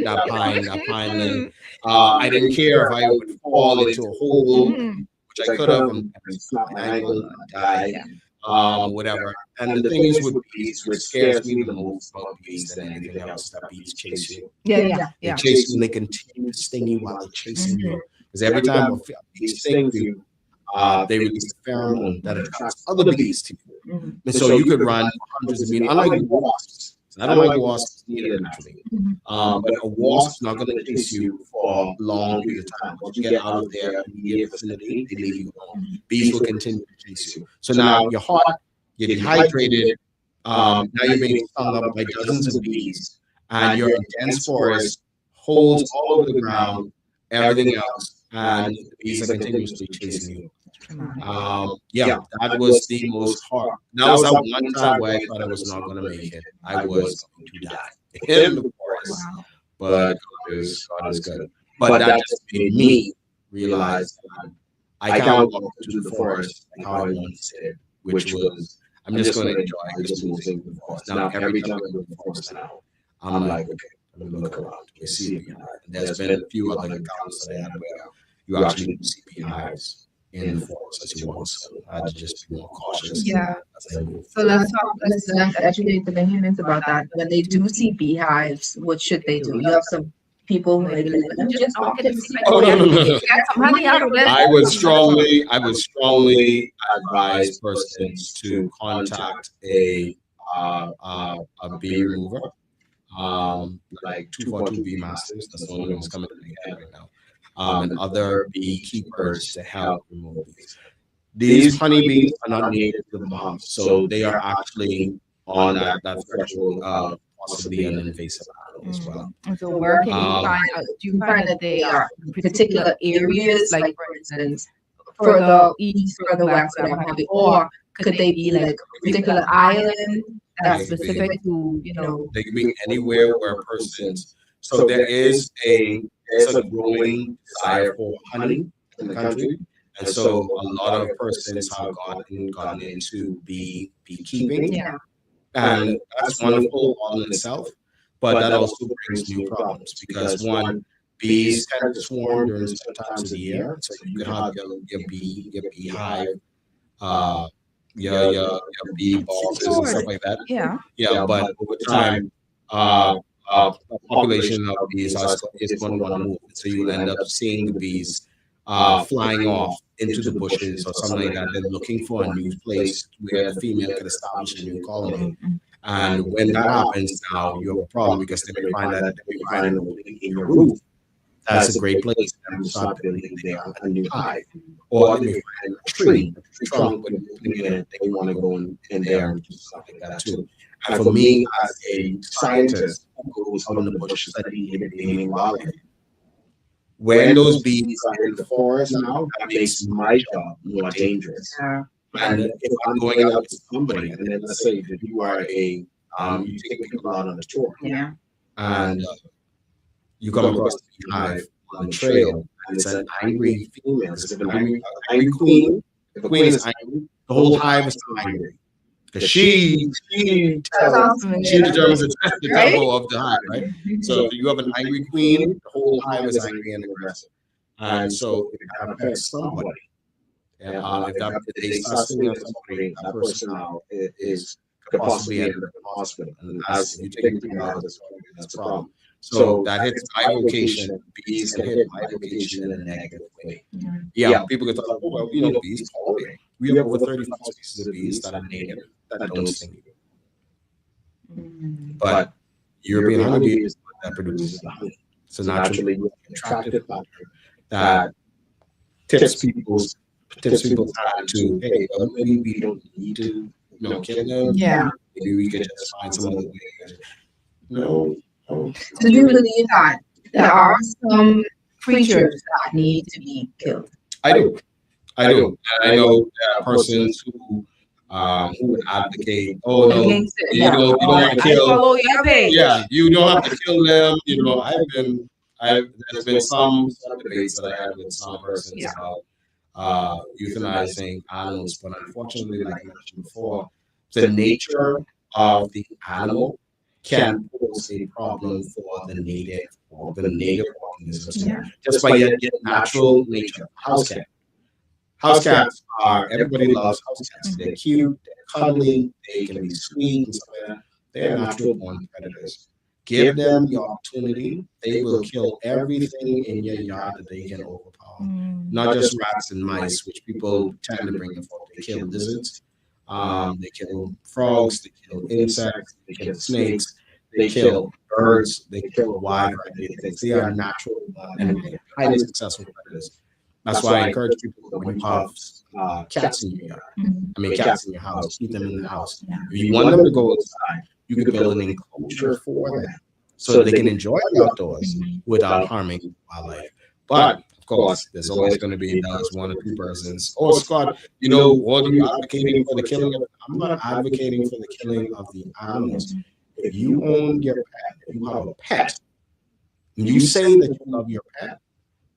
I didn't care if I would fall into a hole, which I could have, and snap my ankle and die. Whatever. And the thing is with bees, what scares me the most about bees than anything else, that bees chase you. Yeah. They chase you and they continue to sting you while they're chasing you. Because every time a bee stings you, they release a pheromone that attracts other bees to you. And so you could run hundreds of meters. Unlike wasps, I don't like wasps either naturally. But a wasp not going to chase you for a long period of time. Once you get out of their immediate vicinity, they leave you alone. Bees will continue to chase you. So now you're hot, you're dehydrated, now you're being stung up by dozens of bees, and you're in dense forest, holes all over the ground, everything else, and the bees are continuously chasing you. That was the most hard. That was that one time where I thought I was not going to make it. I was going to die in the forest. But God is good. But that just made me realize that I can't walk through the forest like how I once did, which was I'm just going to enjoy just moving through the forest. Now every time I go to the forest now, I'm like, okay, let me look around. We see beehive. There's been a few other encounters that I had where you actually see beehives in the forest as you want. So I had to just be more cautious. Yeah. So let's educate the Bahamians about that. When they do see beehives, what should they do? You have some people who may be like, I'm just walking to see get some honey out of this. I would strongly advise persons to contact a bee remover, like 242 bee masters. That's the only one that's coming to my head right now. And other beekeepers to help remove bees. These honeybees are not native to the Bahamas, so they are actually on that threshold of possibly an invasive animal as well. So where can you find out? Do you find that they are in particular areas, like for instance, further east, further west, or Could they be like a particular island that's specific to, They can be anywhere where a person's. So there's a growing desire for honey in the country, and so a lot of persons have gotten into beekeeping, and that's wonderful all in itself. But that also brings new problems because one, bees tend to swarm during certain times of the year, so you could have your beehive, your bee bosses and stuff like that. But over time, the population of bees is going to want to move, so you end up seeing the bees flying off into the bushes or something like that. They're looking for a new place where the female can establish a new colony. And when that happens, now you have a problem because they may find that they may find an opening in your roof. That's a great place for them to start building a new hive. Or they may find a tree trunk, but they want to go in there and do something like that too. And for me, as a scientist who goes out in the bush studying wildlife, when those bees are in the forest now, that makes my job more dangerous. And if I'm going out with somebody, and then let's say that you are you take people out on a tour, and you come across the beehive on the trail, and it's an angry female, it's an angry queen. If the queen is angry, the whole hive is angry. Because she determines the tempo of the hive, right? So if you have an angry queen, the whole hive is angry and aggressive. And so it affects somebody. And if they start singing on somebody, that person now could possibly end up in the hospital. And as if you take people out of this, that's a problem. So that hits my vocation. Bees can hit my vocation in a negative way. People can talk, oh, well, bees pollinate. We have over 35 species of bees that are native that don't sting you. But European honeybee is that produces the honey. So naturally, attractive factor that tips people's time to, hey, maybe we don't need to, kill them. Maybe we could just find some other way. No. So do you believe that there are some creatures that need to be killed? I do. And I know there are persons who would advocate, oh no, you don't want to kill. You don't have to kill them. There's been some debates that I had with some persons about euthanizing animals, but unfortunately, like I mentioned before, the nature of the animal can pose a problem for the native organisms. Just by your natural nature. House cat. House cats everybody loves house cats. They're cute, they're cuddly, they can be sweet and stuff like that. They're natural born predators. Give them the opportunity, they will kill everything in your yard that they can overpower. Not just rats and mice, which people tend to bring up. They kill lizards, they kill frogs, they kill insects, they kill snakes, they kill birds, they kill a wide variety of things. They are natural and highly successful predators. That's why I encourage people when you have cats in your yard, cats in your house, keep them in the house. If you want them to go outside, you can build an enclosure for them so that they can enjoy the outdoors without harming wildlife. But of course, there's always going to be those one or two persons. Oh, Scott, what are you advocating for the killing of? I'm not advocating for the killing of the animals. If you own your pet, if you have a pet, and you say that you love your pet,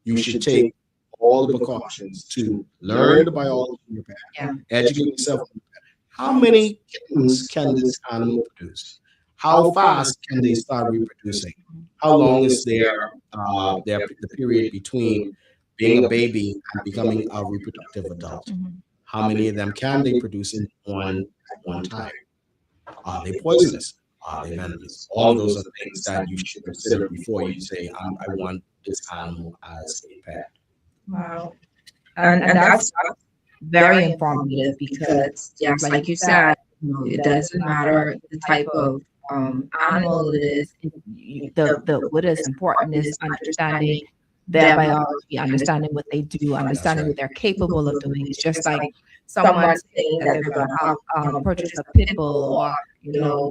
you should take all the precautions to learn the biology of your pet, educate yourself on your pet. How many kittens can this animal produce? How fast can they start reproducing? How long is the period between being a baby and becoming a reproductive adult? How many of them can they produce at one time? Are they poisonous? Are they venomous? All those are things that you should consider before you say, I want this animal as a pet. Wow. And that's very informative because, yes, like you said, it doesn't matter the type of animal it is. What is important is understanding their biology, understanding what they do, understanding what they're capable of doing. It's just like someone saying that they're going to purchase a pit bull or,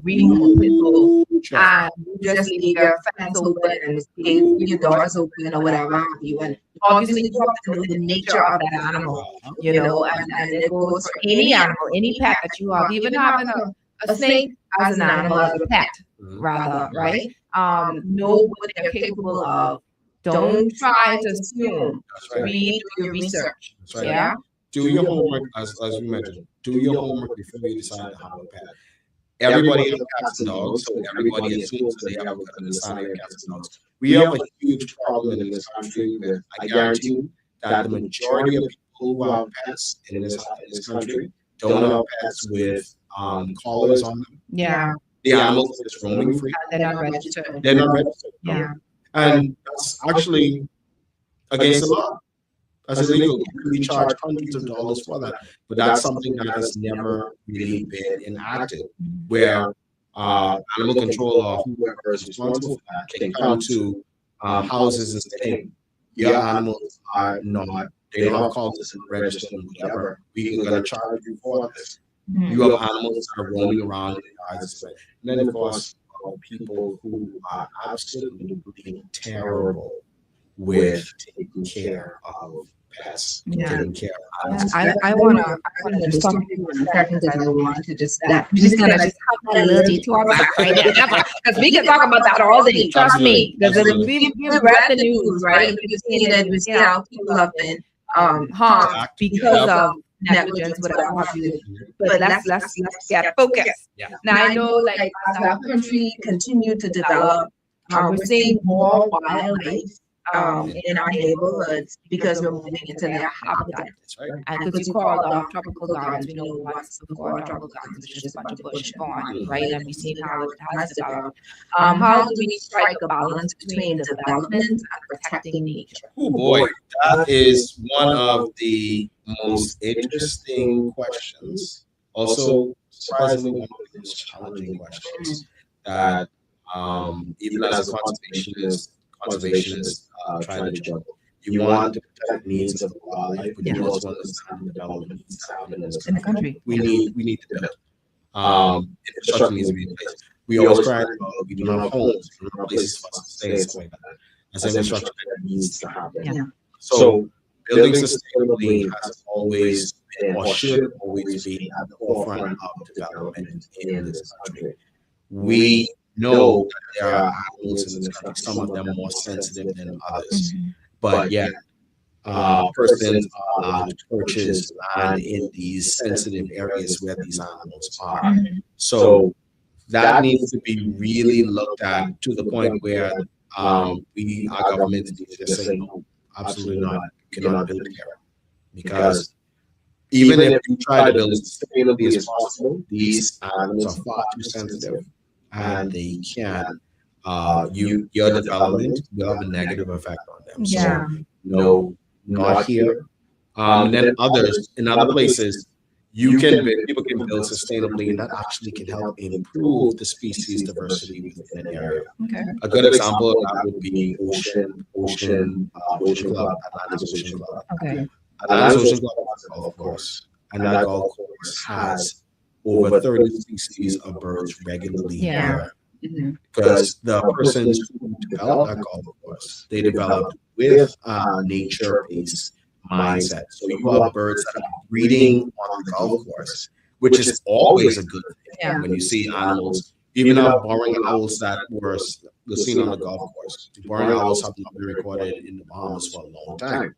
remove a pit bull, and you just leave your fence open and your doors open or whatever have you. And obviously, you have to know the nature of that animal, and it goes for any animal, any pet that you have, even having a snake as an animal, as a pet, rather, right? Know what they're capable of. Don't try to assume. Read, do your research. Right. Yeah. Do your homework, as we mentioned. Do your homework before you decide to have a pet. Everybody has cats and dogs, so everybody assumes that they have an understanding of cats and dogs. We have a huge problem in this country with, I guarantee you, that the majority of people who have pets in this country don't have pets with collars on them. Yeah. The animals are just roaming free. They're not registered. They're not registered. Yeah. And that's actually against the law. That's illegal. You can be charged hundreds of dollars for that. But that's something that has never really been enacted, where animal control or whoever is responsible for that can come to houses and say, your animals are not, they don't have collars and registered and whatever. We are going to charge you for this. You have animals that are roaming around in the yards. And then, of course, people who are absolutely terrible with taking care of pets, taking care of animals. I wanna just talk to you in a second because I want to just we're just gonna just have that little detour back right there because we can talk about that all day. Trust me, because we've read the news, right? We've seen it. We see how people have been harmed because of negligence, whatever have you. But let's get focused. Now I know, like, as our country continue to develop, we're seeing more wildlife in our neighborhoods because we're moving into their habitat. And because you called off tropical gardens, we know once before tropical gardens was just a bunch of bush gone, right? And we've seen how it has developed. How do we strike a balance between development and protecting nature? Oh boy, that is one of the most interesting questions. Also, surprisingly, one of the most challenging questions that even as a conservationist trying to juggle. You want to protect the needs of the wildlife, but you also understand the development needs to happen in the country. We need to build. Infrastructure needs to be in place. We always cry about we do not have homes, we don't have places for us to stay, and stuff like that. That's infrastructure that needs to happen. So building sustainably has always been, or should always be, at the forefront of development in this country. We know that there are animals in this country, some of them more sensitive than others. But yet, persons are allowed to purchase land in these sensitive areas where these animals are. So that needs to be really looked at to the point where our government needs to just say, no, absolutely not, you cannot build here. Because even if you try to build as sustainably as possible, these animals are far too sensitive and they can, your development will have a negative effect on them. So no, not here. And then others, in other places, people can build sustainably, and that actually can help improve the species diversity within an area. A good example of that would be Ocean Club, Atlantis Ocean Club. Atlantis Ocean Club has a golf course, and that golf course has over 30 species of birds regularly there. Because the persons who developed that golf course, they developed with a nature-based mindset. So you have birds that are breeding on the golf course, which is always a good thing when you see animals. Even our boring owls that were seen on the golf course. The boring owls have not been recorded in the Bahamas for a long time,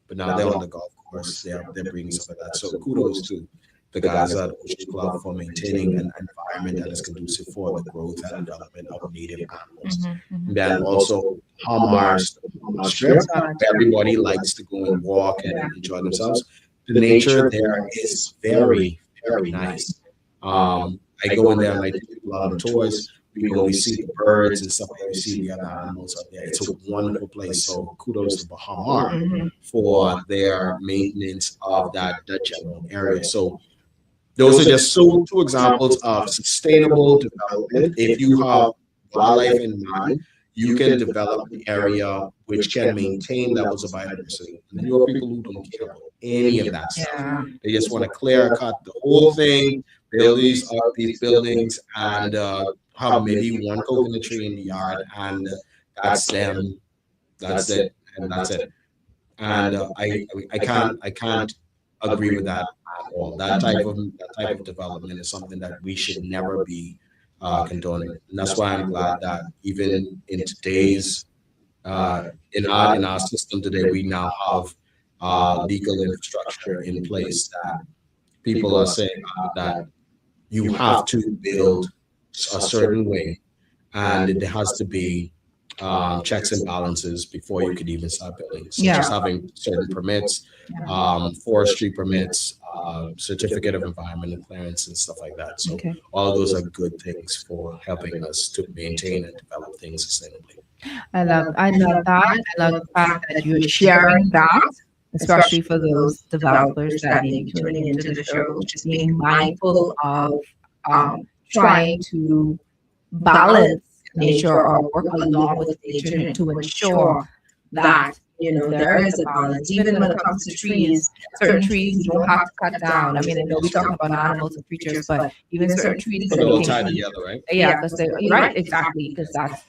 but now they're on the golf course. They're breeding stuff like that. So kudos to the guys at Ocean Club for maintaining an environment that is conducive for the growth and development of native animals. Then also Bahamas Strip, everybody likes to go and walk and enjoy themselves. The nature there is very, very nice. I go in there and I take people out on tours. We see the birds and stuff, we see the other animals up there. It's a wonderful place. So kudos to Bahamas for their maintenance of that general area. So those are just two examples of sustainable development. If you have wildlife in mind, you can develop the area which can maintain levels of biodiversity. And then you have people who don't care about any of that stuff. They just want to clear cut the whole thing, build these buildings, and have maybe one coconut tree in the yard, and that's them. That's it, and that's it. And I can't agree with that at all. That type of development is something that we should never be condoning. And that's why I'm glad that even in today's in our system today, we now have legal infrastructure in place that people are saying that you have to build a certain way, and there has to be checks and balances before you could even start building, such as having certain permits, forestry permits, certificate of environmental clearance, and stuff like that. So all of those are good things for helping us to maintain and develop things sustainably. I love that. I love the fact that you're sharing that, especially for those developers that may be tuning into the show, just being mindful of trying to balance nature or work along with nature to ensure that there is a balance. Even when it comes to trees, certain trees you don't have to cut down. I mean, I know we're talking about animals and creatures, but even certain trees They're all tied together, right? Yeah, because exactly, because that's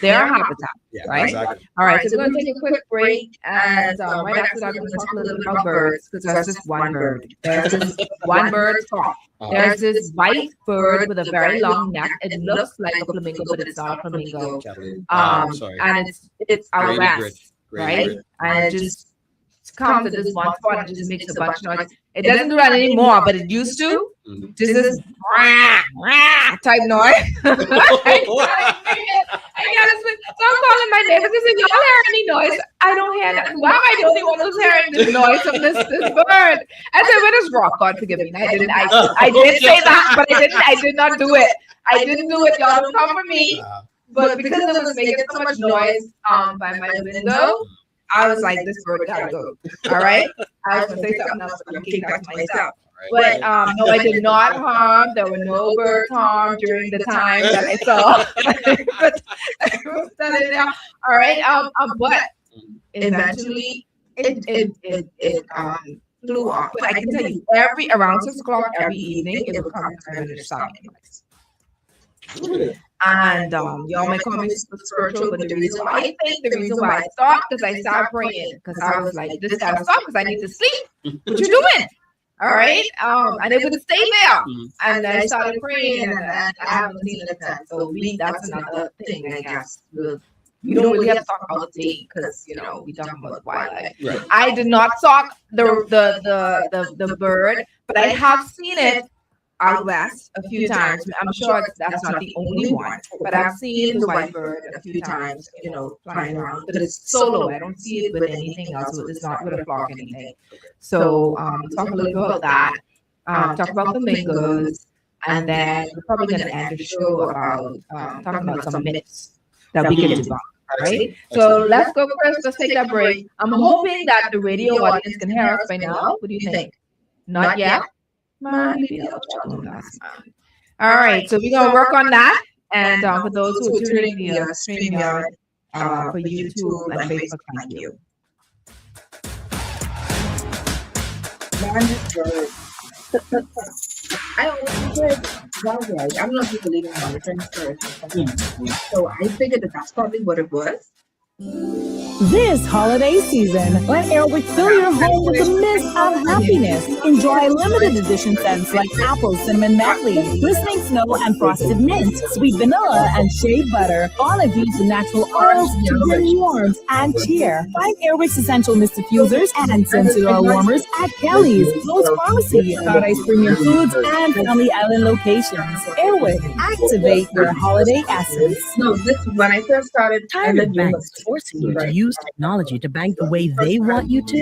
their habitat, right? Exactly. All right, so we're going to take a quick break, and right after that, we're going to talk a little bit about birds, because there's this one bird. There's this one bird talk. There's this white bird with a very long neck. It looks like a flamingo, but it's not a flamingo. And it's out west, right? And it just comes at this one spot and just makes a bunch of noise. It doesn't do that anymore, but it used to. Just this rah, rah type noise. I gotta switch. So I'm calling my neighbors and saying, y'all hear any noise? I don't hear that. Why am I the only one who's hearing this noise from this bird? I said, where does rock? God forgive me. I did say that, but I did not do it. I didn't do it. Y'all don't come for me. But because it was making so much noise by my window, I was like, this bird gotta go. All right. I was gonna say something else, but I'm kicked back to myself. But no, I did not harm. There were no birds harmed during the time that I saw. All right. But eventually it flew off. But I can tell you, around 6 o'clock every evening, it would come and finish sounding noise. And y'all might call me spiritual, but the reason why I stopped, because I started praying, because I was like, this gotta stop, because I need to sleep. What you doing? All right. And it would stay there. And I started praying, and I haven't seen it since. So that's another thing, I guess. We don't really have to talk about the thing, because we talk about wildlife. Right. I did not stalk the bird, but I have seen it out west a few times. I'm sure that's not the only one, but I've seen the white bird a few times, flying around. But it's solo. I don't see it with anything else. It's not with a flock or anything. So talk a little bit about that. Talk about flamingos, and then we're probably going to end the show about talking about some myths that we can debunk. Right? So let's go, Chris. Let's take that break. I'm hoping that the radio audience can hear us by now. What do you think? Not yet? All right, so we're gonna work on that, and for those who are tuning the StreamYard for YouTube and Facebook, thank you. I always said wildlife. I don't know if you believe in monitoring spirits. So I figured that's probably what it was. This holiday season, let Airwick fill your home with a mist of happiness. Enjoy limited edition scents like apple, cinnamon medley, glistening snow and frosted mint, sweet vanilla and shea butter, all infused with natural oils to bring warmth and cheer. Find Airwick's essential mist diffusers and scented oil warmers at Kelly's, Lowe's Pharmacy, Paradise Premium Foods, and Family Island locations. Airwick, activate your holiday essence. No, this when I first started. Tired of banks forcing you to use technology to bank the way they want you to?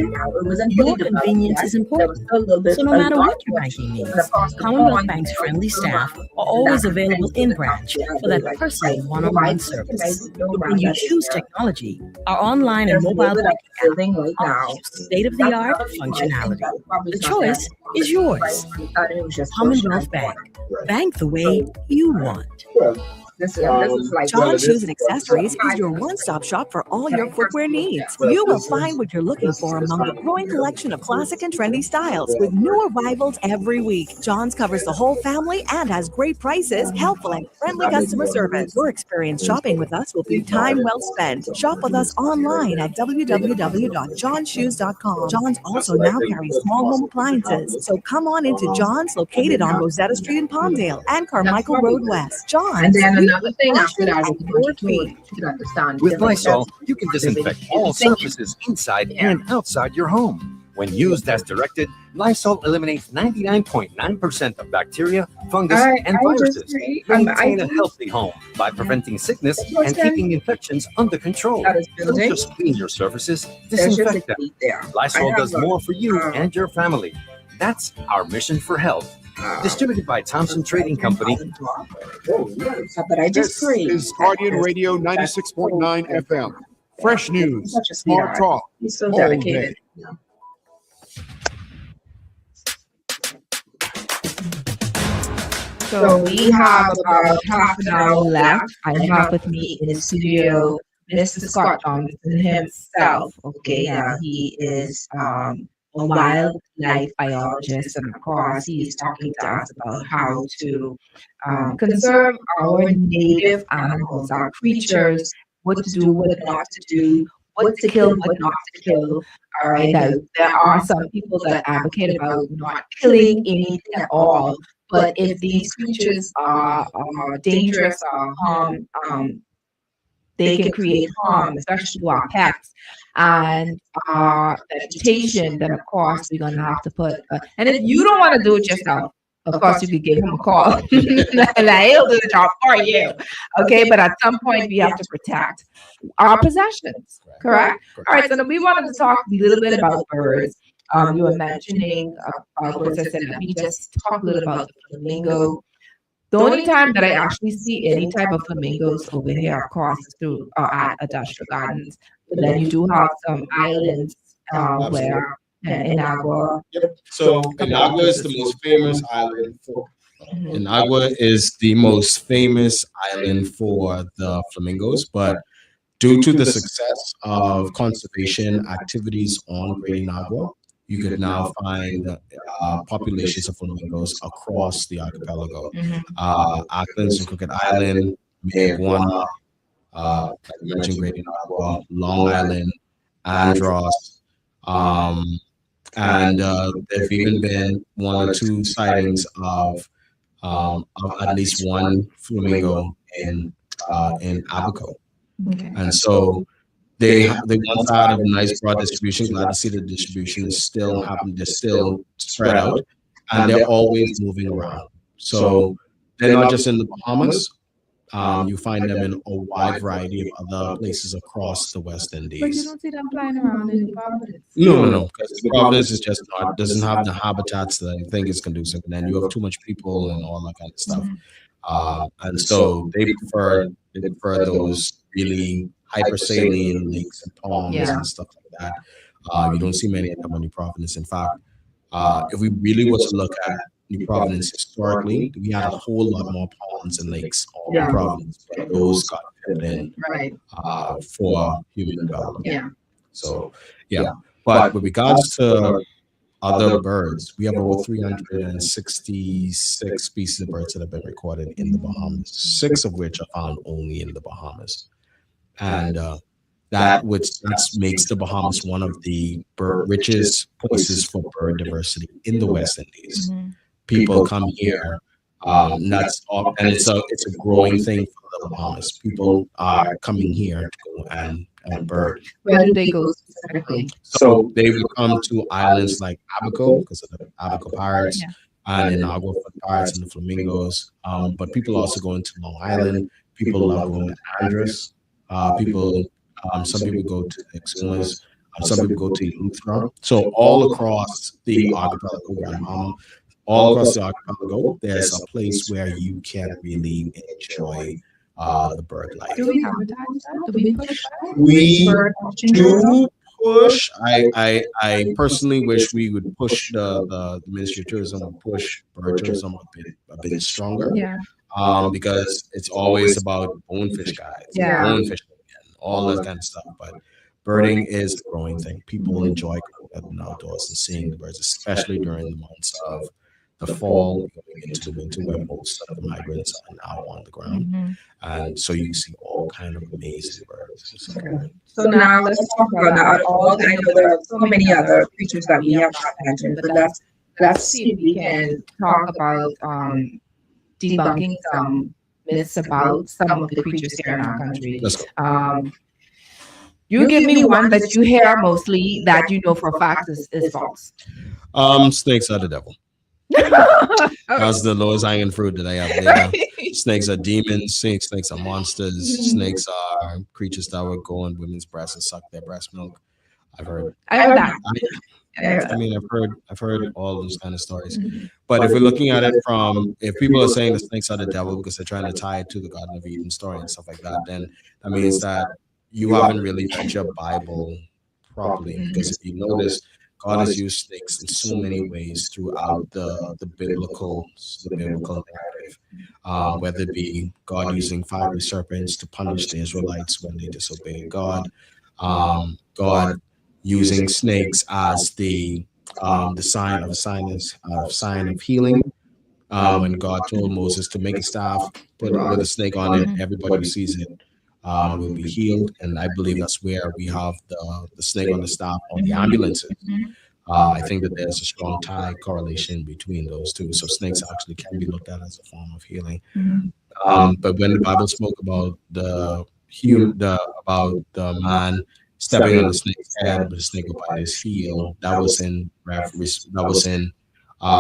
Your convenience is important. So no matter what your banking needs, Commonwealth Bank's friendly staff are always available in branch for that personal one-on-one service. When you choose technology, our online and mobile banking app offers state-of-the-art functionality. The choice is yours. Commonwealth Bank. Bank the way you want. This is like John Shoes and Accessories is your one-stop shop for all your footwear needs. You will find what you're looking for among the growing collection of classic and trendy styles with new arrivals every week. John's covers the whole family and has great prices, helpful and friendly customer service. Your experience shopping with us will be time well spent. Shop with us online at www.johnshoes.com. John's also now carries small home appliances, so come on into John's, located on Rosetta Street in Palmdale and Carmichael Road West. John's. And then another thing after that is you should understand. With Lysol, you can disinfect all surfaces inside and outside your home. When used as directed, Lysol eliminates 99.9% of bacteria, fungus, and viruses. Maintain a healthy home by preventing sickness and keeping infections under control. Don't just clean your surfaces, disinfect them. Lysol does more for you and your family. That's our mission for health. Distributed by Thompson Trading Company. But I just This is Guardian Radio 96.9 FM. Fresh news, smart talk. He's so all dedicated. day. So we have about half an hour left. I have with me in the studio Mr. Scott Johnson himself. Okay, he is a wildlife biologist, and of course, he's talking to us about how to conserve our native animals, our creatures, what to do, what not to do, what to kill, what not to kill. All right, now, there are some people that advocate about not killing anything at all. But if these creatures are dangerous or harm, they can create harm, especially to our pets and our vegetation. Then, of course, we're going to have to put. And if you don't want to do it yourself, of course, you could give him a call, and he'll do the job for you. Okay, but at some point, we have to protect our possessions. Correct. All right. So we wanted to talk a little bit about birds. You were mentioning birds. I said, let me just talk a little about the flamingo. The only time that I actually see any type of flamingos over here, of course, is through at Industrial Gardens. But then you do have some islands where Inagua. Yep. So Inagua is the most famous island for. Inagua is the most famous island for the flamingos, but due to the success of conservation activities on Great Inagua, you could now find populations of flamingos across the archipelago. Auckland, Crooked Island, Mayaguana, like you mentioned, Great Inagua, Long Island, Andros, and there've even been one or two sightings of at least one flamingo in Abaco. And so they once had a nice broad distribution. Glad to see the distribution is still happening. They're still spread out, and they're always moving around. So they're not just in the Bahamas. You find them in a wide variety of other places across the West Indies. But you don't see them flying around in the Providence. No, because the Providence is just not, doesn't have the habitats that I think is conducive. And then you have too much people and all that kind of stuff. And so they prefer those really hypersaline lakes and ponds and stuff like that. You don't see many of them on New Providence. In fact, if we really was to look at New Providence historically, we had a whole lot more ponds and lakes on New Providence, but those got filled in for human development. So, but with regards to other birds, we have over 366 species of birds that have been recorded in the Bahamas, 6 of which are found only in the Bahamas. And that makes the Bahamas one of the richest places for bird diversity in the West Indies. People come here, and it's a growing thing for the Bahamas. People are coming here to go and bird. Where do they go specifically? So they will come to islands like Abaco because of the Abaco pirates, and Inagua for the pirates and the flamingos. But people also go into Long Island. People love going to Andros. Some people go to Exumas. Some people go to Eleuthera. So all across the archipelago, all across the archipelago, there's a place where you can really enjoy the bird life. Do we advertise that? Do we push that? We do push. I personally wish we would push the Ministry of Tourism would push bird tourism a bit stronger. because it's always about bonefish guides, bonefish, and all that kind of stuff. But birding is a growing thing. People enjoy going out and outdoors and seeing the birds, especially during the months of the fall, going into the winter, where most of the migrants are now on the ground, and so you see all kind of amazing birds. So now let's talk about that. I know there are so many other creatures that we have not mentioned, but let's see if we can talk about debunking some myths about some of the creatures here in our country. Let's go. You give me one that you hear mostly that you know for a fact is false. Snakes are the devil. That's the lowest hanging fruit that I have there. Snakes are demons. Snakes are monsters. Snakes are creatures that would go on women's breasts and suck their breast milk. I've heard that. I've heard all those kind of stories. But if we're looking at it from, if people are saying the snakes are the devil because they're trying to tie it to the Garden of Eden story and stuff like that, then that means that you haven't really read your Bible properly. Because if you notice, God has used snakes in so many ways throughout the biblical narrative, whether it be God using fiery serpents to punish the Israelites when they disobeyed God, God using snakes as the sign of healing. When God told Moses to make a staff, put a snake on it, everybody who sees it will be healed. And I believe that's where we have the snake on the staff on the ambulances. I think that there's a strong correlation between those two. So snakes actually can be looked at as a form of healing. But when the Bible spoke about the man stepping on the snake's head, but the snake will bite his heel, that was in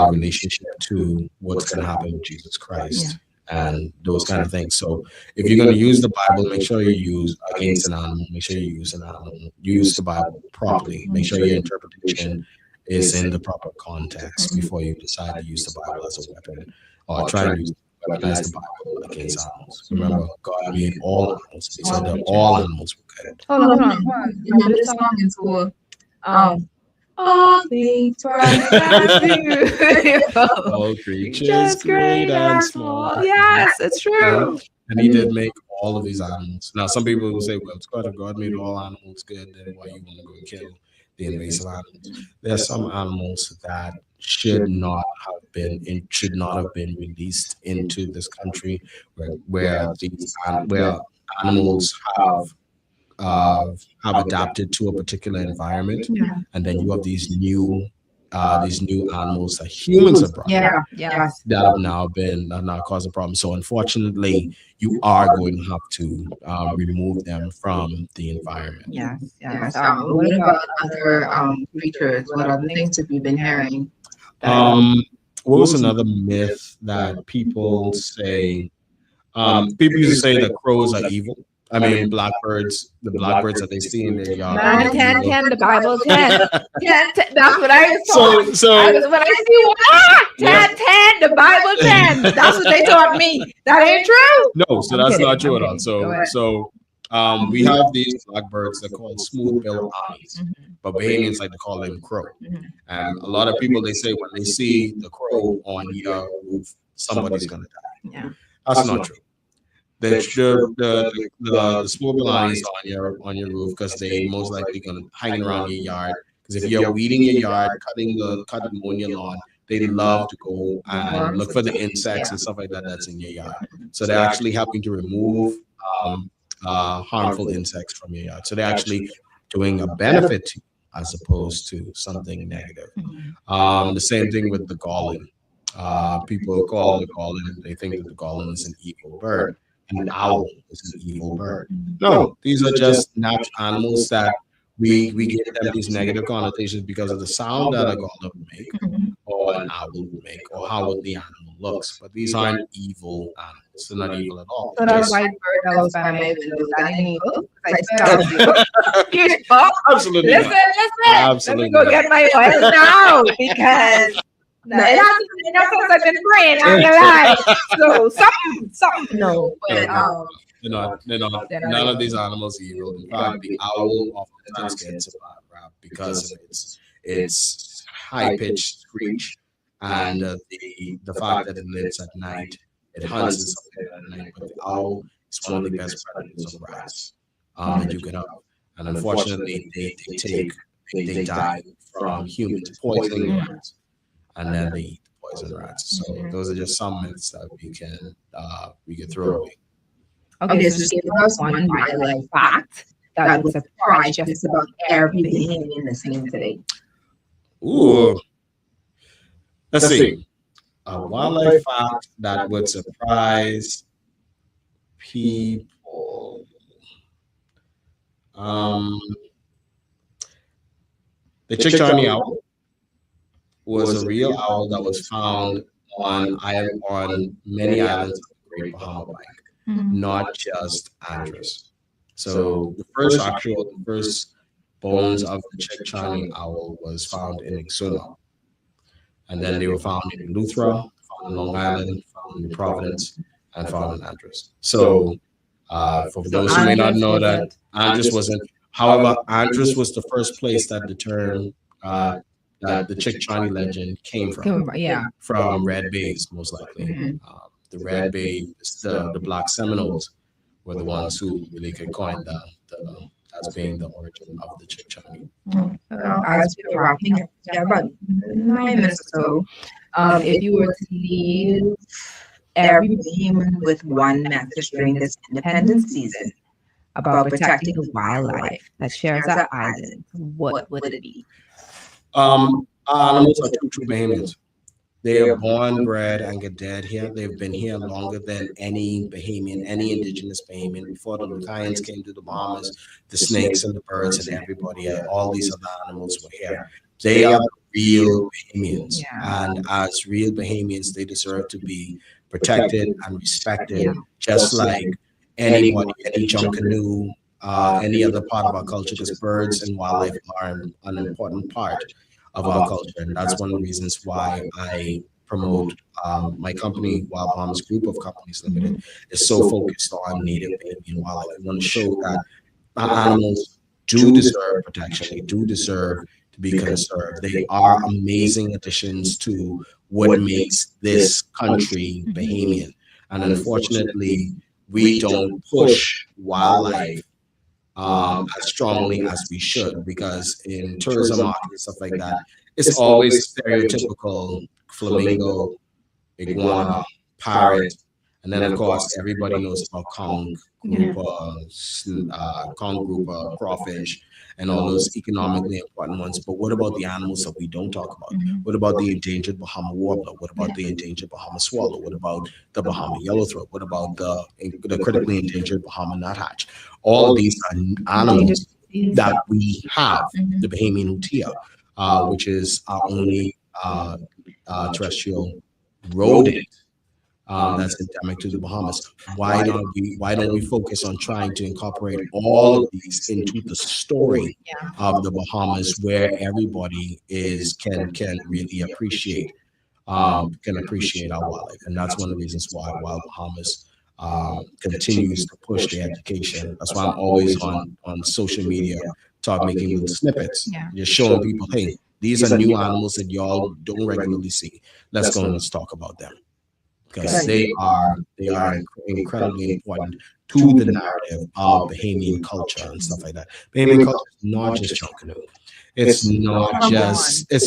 relationship to what's going to happen with Jesus Christ. And those kind of things. So if you're going to use the Bible, make sure you use against an animal. Make sure you use the Bible properly. Make sure your interpretation is in the proper context before you decide to use the Bible as a weapon or try to use the Bible against animals. Remember, God made all animals. He said that all animals were good. Hold on. You know this song in school. All things all creatures great and small. Yes, it's true. And he did make all of these animals. Now, some people will say, well, it's God made all animals good, then why you want to go and kill the invasive animals? There are some animals that should not have been released into this country where animals have adapted to a particular environment, and then you have these new animals that humans have brought that have now caused a problem. So unfortunately, you are going to have to remove them from the environment. Yes. What about other creatures? What other things have you been hearing? What was another myth that people say? People used to say that crows are evil. I mean, blackbirds, the blackbirds that they see in their yard. 9, 10, the Bible 10. 10, that's what I was told. So when I see 10, the Bible 10. That's what they taught me. That ain't true. No, so that's not true at all. So we have these blackbirds. They're called smooth-billed armies, but Bahamians like to call them crow. And a lot of people, they say when they see the crow on your roof, somebody's gonna die. That's not true. The small belongings on your roof because they most likely gonna hang around your yard. Because if you're weeding your yard, cutting mowing your lawn, they love to go and look for the insects and stuff like that that's in your yard. So they're actually helping to remove harmful insects from your yard. So they're actually doing a benefit to you as opposed to something negative. The same thing with the garland. People call the garland. They think that the garland is an evil bird. An owl is an evil bird. No, these are just natural animals that we give them these negative connotations because of the sound that a garland would make, or an owl would make, or how the animal looks. But these aren't evil animals. They're not evil at all. So that white bird that was by my window, that ain't evil? Absolutely. Listen. Absolutely. Let me go get my oil now because it hasn't been enough since I've been praying. I'm gonna lie. So something. No, but they're not. None of these animals are evil. In fact, the owl oftentimes gets a bad rap because of its high-pitched screech and the fact that it lives at night it hunts and stuff like that at night. But the owl is one of the best predators of rats that you can have. And unfortunately, they die from humans poisoning rats, and then they eat the poison rats. So those are just some myths that we can throw away. Okay, so give us one wildlife fact that would surprise just about every Bahamian listening today. Ooh. Let's see. A wildlife fact that would surprise people. The Chick-Charney owl was a real owl that was found on many islands of the Great Bahama Bank, not just Andros. So the first bones of the Chick-Charney owl was found in Exuma. And then they were found in Eleuthera, found in Long Island, found in New Providence, and found in Andros. So for those who may not know that, Andros wasn't. However, Andros was the first place that the term that the Chick-Charney legend came from. From Red Bays, most likely. The Red Bay, the Black Seminoles were the ones who really could coin as being the origin of the Chick-Charney. As we were wrapping up, about 9 minutes or so, if you were to leave every Bahamian with one message during this independence season about protecting the wildlife that shares our island, what would it be? Animals are true Bahamians. They are born, bred, and get dead here. They've been here longer than any Bahamian, any indigenous Bahamian. Before the Lucayans came to the Bahamas, the snakes and the birds and everybody, all these other animals were here. They are real Bahamians. And as real Bahamians, they deserve to be protected and respected, just like anybody, any Junkanoo, any other part of our culture, because birds and wildlife are an important part of our culture. And that's one of the reasons why I promote my company, Wild Bahamas Group of Companies Limited, is so focused on native Bahamian wildlife. We want to show that our animals do deserve protection. They do deserve to be conserved. They are amazing additions to what makes this country Bahamian. And unfortunately, we don't push wildlife as strongly as we should, because in tourism market and stuff like that, it's always stereotypical flamingo, iguana, parrot, and then of course everybody knows about conch grouper, crawfish, and all those economically important ones. But what about the animals that we don't talk about? What about the endangered Bahama warbler? What about the endangered Bahama swallow? What about the Bahama yellowthroat? What about the critically endangered Bahama nuthatch? All of these are animals that we have. The Bahamian hutia, which is our only terrestrial rodent that's endemic to the Bahamas. Why don't we focus on trying to incorporate all of these into the story of the Bahamas, where everybody can really appreciate our wildlife? And that's one of the reasons why Wild Bahamas continues to push the education. That's why I'm always on social media making little snippets, just showing people, hey, these are new animals that y'all don't regularly see. Let's go and let's talk about them, because they are incredibly important to the narrative of Bahamian culture and stuff like that. Bahamian culture is not just Junkanoo. It's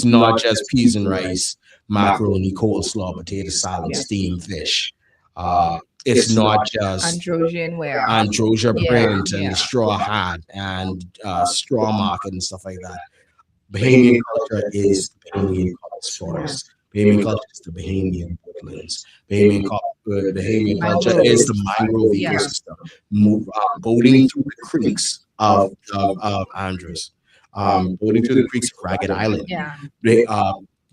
not just peas and rice, macaroni, coleslaw, potato salad, steamed fish. It's not just Androsia print and straw hat and straw market and stuff like that. Bahamian culture is Bahamian forest. Bahamian culture is the Bahamian woodlands. Bahamian culture is the mangrove ecosystem. Boating through the creeks of Andros, boating through the creeks of Ragged Island.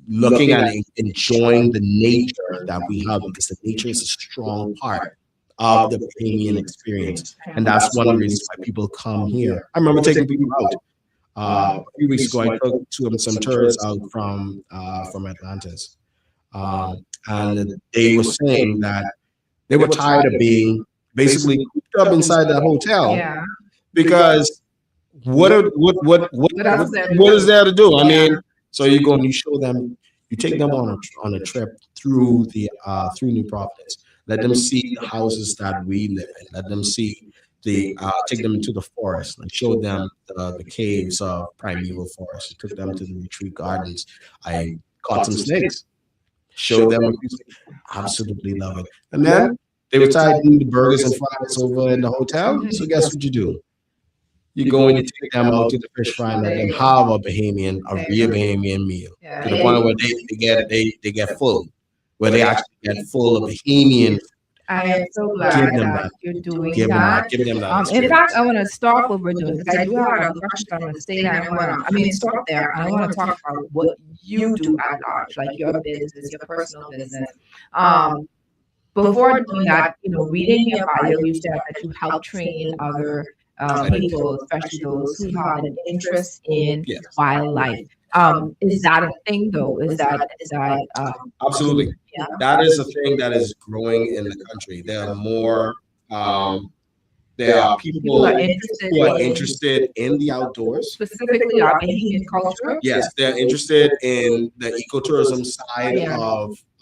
Looking at and enjoying the nature that we have, because the nature is a strong part of the Bahamian experience. And that's one of the reasons why people come here. I remember taking people out. A few weeks ago, I took some tourists out from Atlantis. And they were saying that they were tired of being basically cooped up inside that hotel, because what is there to do? I mean, so you go and you show them, you take them on a trip through New Providence. Let them see the houses that we live in. Let them see take them into the forest, like show them the caves of primeval forest. I took them to the retreat gardens. I caught some snakes, showed them a few snakes. Absolutely love it. And then they were eating the burgers and fries over in the hotel. So guess what you do? You go and you take them out to the fish fry and let them have a real Bahamian meal to the point where they get full, where they actually get full of Bahamian. I am so glad that you're doing that. Give them that. In fact, I want to stop what we're doing because I do have a question I want to say that stop there. And I want to talk about what you do at large, like your business, your personal business. Before doing that, reading your bio, you said that you help train other people, especially those who have an interest in wildlife. Is that a thing though? Is that absolutely? Yeah. That is a thing that is growing in the country. There are more. There are people who are interested in the outdoors, specifically our Bahamian culture. Yes, they're interested in the ecotourism side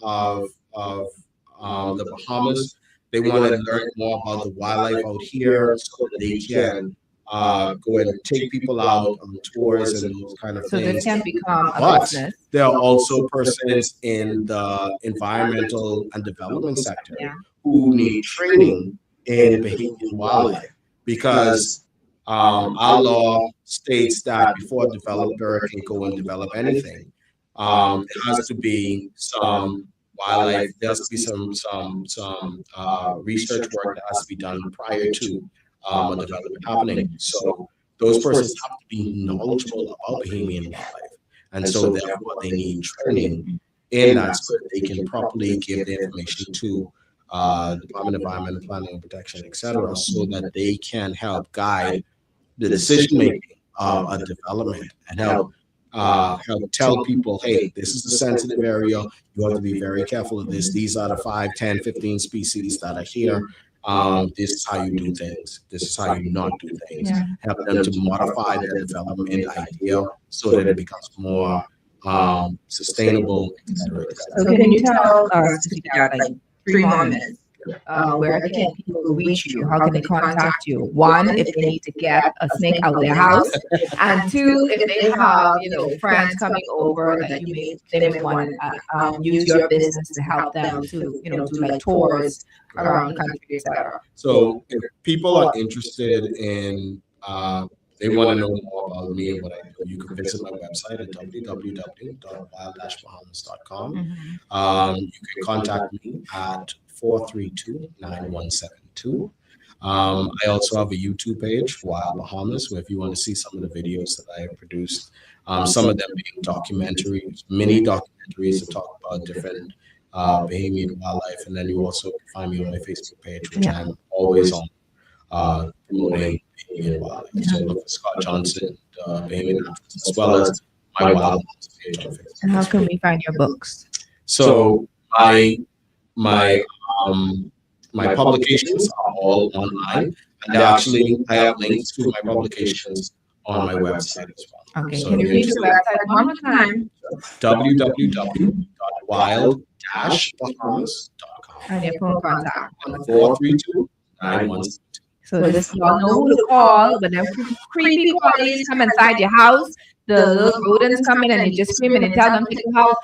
of the Bahamas. They want to learn more about the wildlife out here so that they can go and take people out on tours and those kind of things. So this can become a business. There are also persons in the environmental and development sector who need training in Bahamian wildlife because our law states that before a developer can go and develop anything, there has to be some wildlife. There has to be some research work that has to be done prior to a development happening. So those persons have to be knowledgeable about Bahamian wildlife, and so therefore they need training in that so that they can properly give the information to the Department of Environmental Planning and Protection, etc., so that they can help guide the decision making of a development and help tell people, hey, this is a sensitive area. You have to be very careful of this. These are the 5, 10, 15 species that are here. This is how you do things. This is how you not do things. Help them to modify their development idea so that it becomes more sustainable, etc. So can you tell us, like 3 moments, where can people reach you? How can they contact you? 1, if they need to get a snake out of their house, and 2, if they have friends coming over that they may want to use your business to help them to do like tours around the country, etc. So if people are interested in they want to know more about me and what I do, you can visit my website at www.wild-bahamas.com. You can contact me at 432-9172. I also have a YouTube page, Wild Bahamas, where if you want to see some of the videos that I have produced, some of them being documentaries, mini documentaries that talk about different Bahamian wildlife. And then you also can find me on my Facebook page, which I'm always on promoting Bahamian wildlife. So look for Scott Johnson, Bahamian Naturalist, as well as my Wild Bahamas page on Facebook. And how can we find your books? So my publications are all online, and I have links to my publications on my website as well. Okay, so can you read the website one more time? www.wild-bahamas.com. And your phone contact? 432-9172. So this you all know who to call when them creepy qualities come inside your house. The little rodents come in and you just scream and tell them to go out.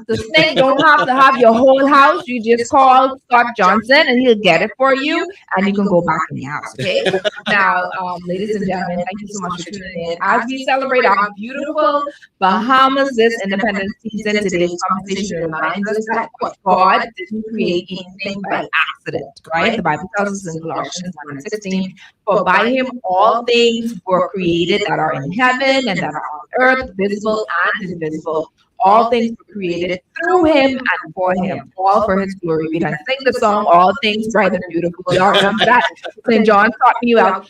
The snake don't have to have your whole house. You just call Scott Johnson and he'll get it for you, and you can go back in the house. Okay. Now, ladies and gentlemen, thank you so much for tuning in. As we celebrate our beautiful Bahamas this Independence season, today's conversation reminds us that God didn't create anything by accident, right? The Bible tells us in Colossians 1:16, for by him all things were created that are in heaven and that are on earth, visible and invisible. All things were created through him and for him, all for his glory. We can sing the song, All Things Bright and Beautiful. Y'all remember that? St. John taught me about,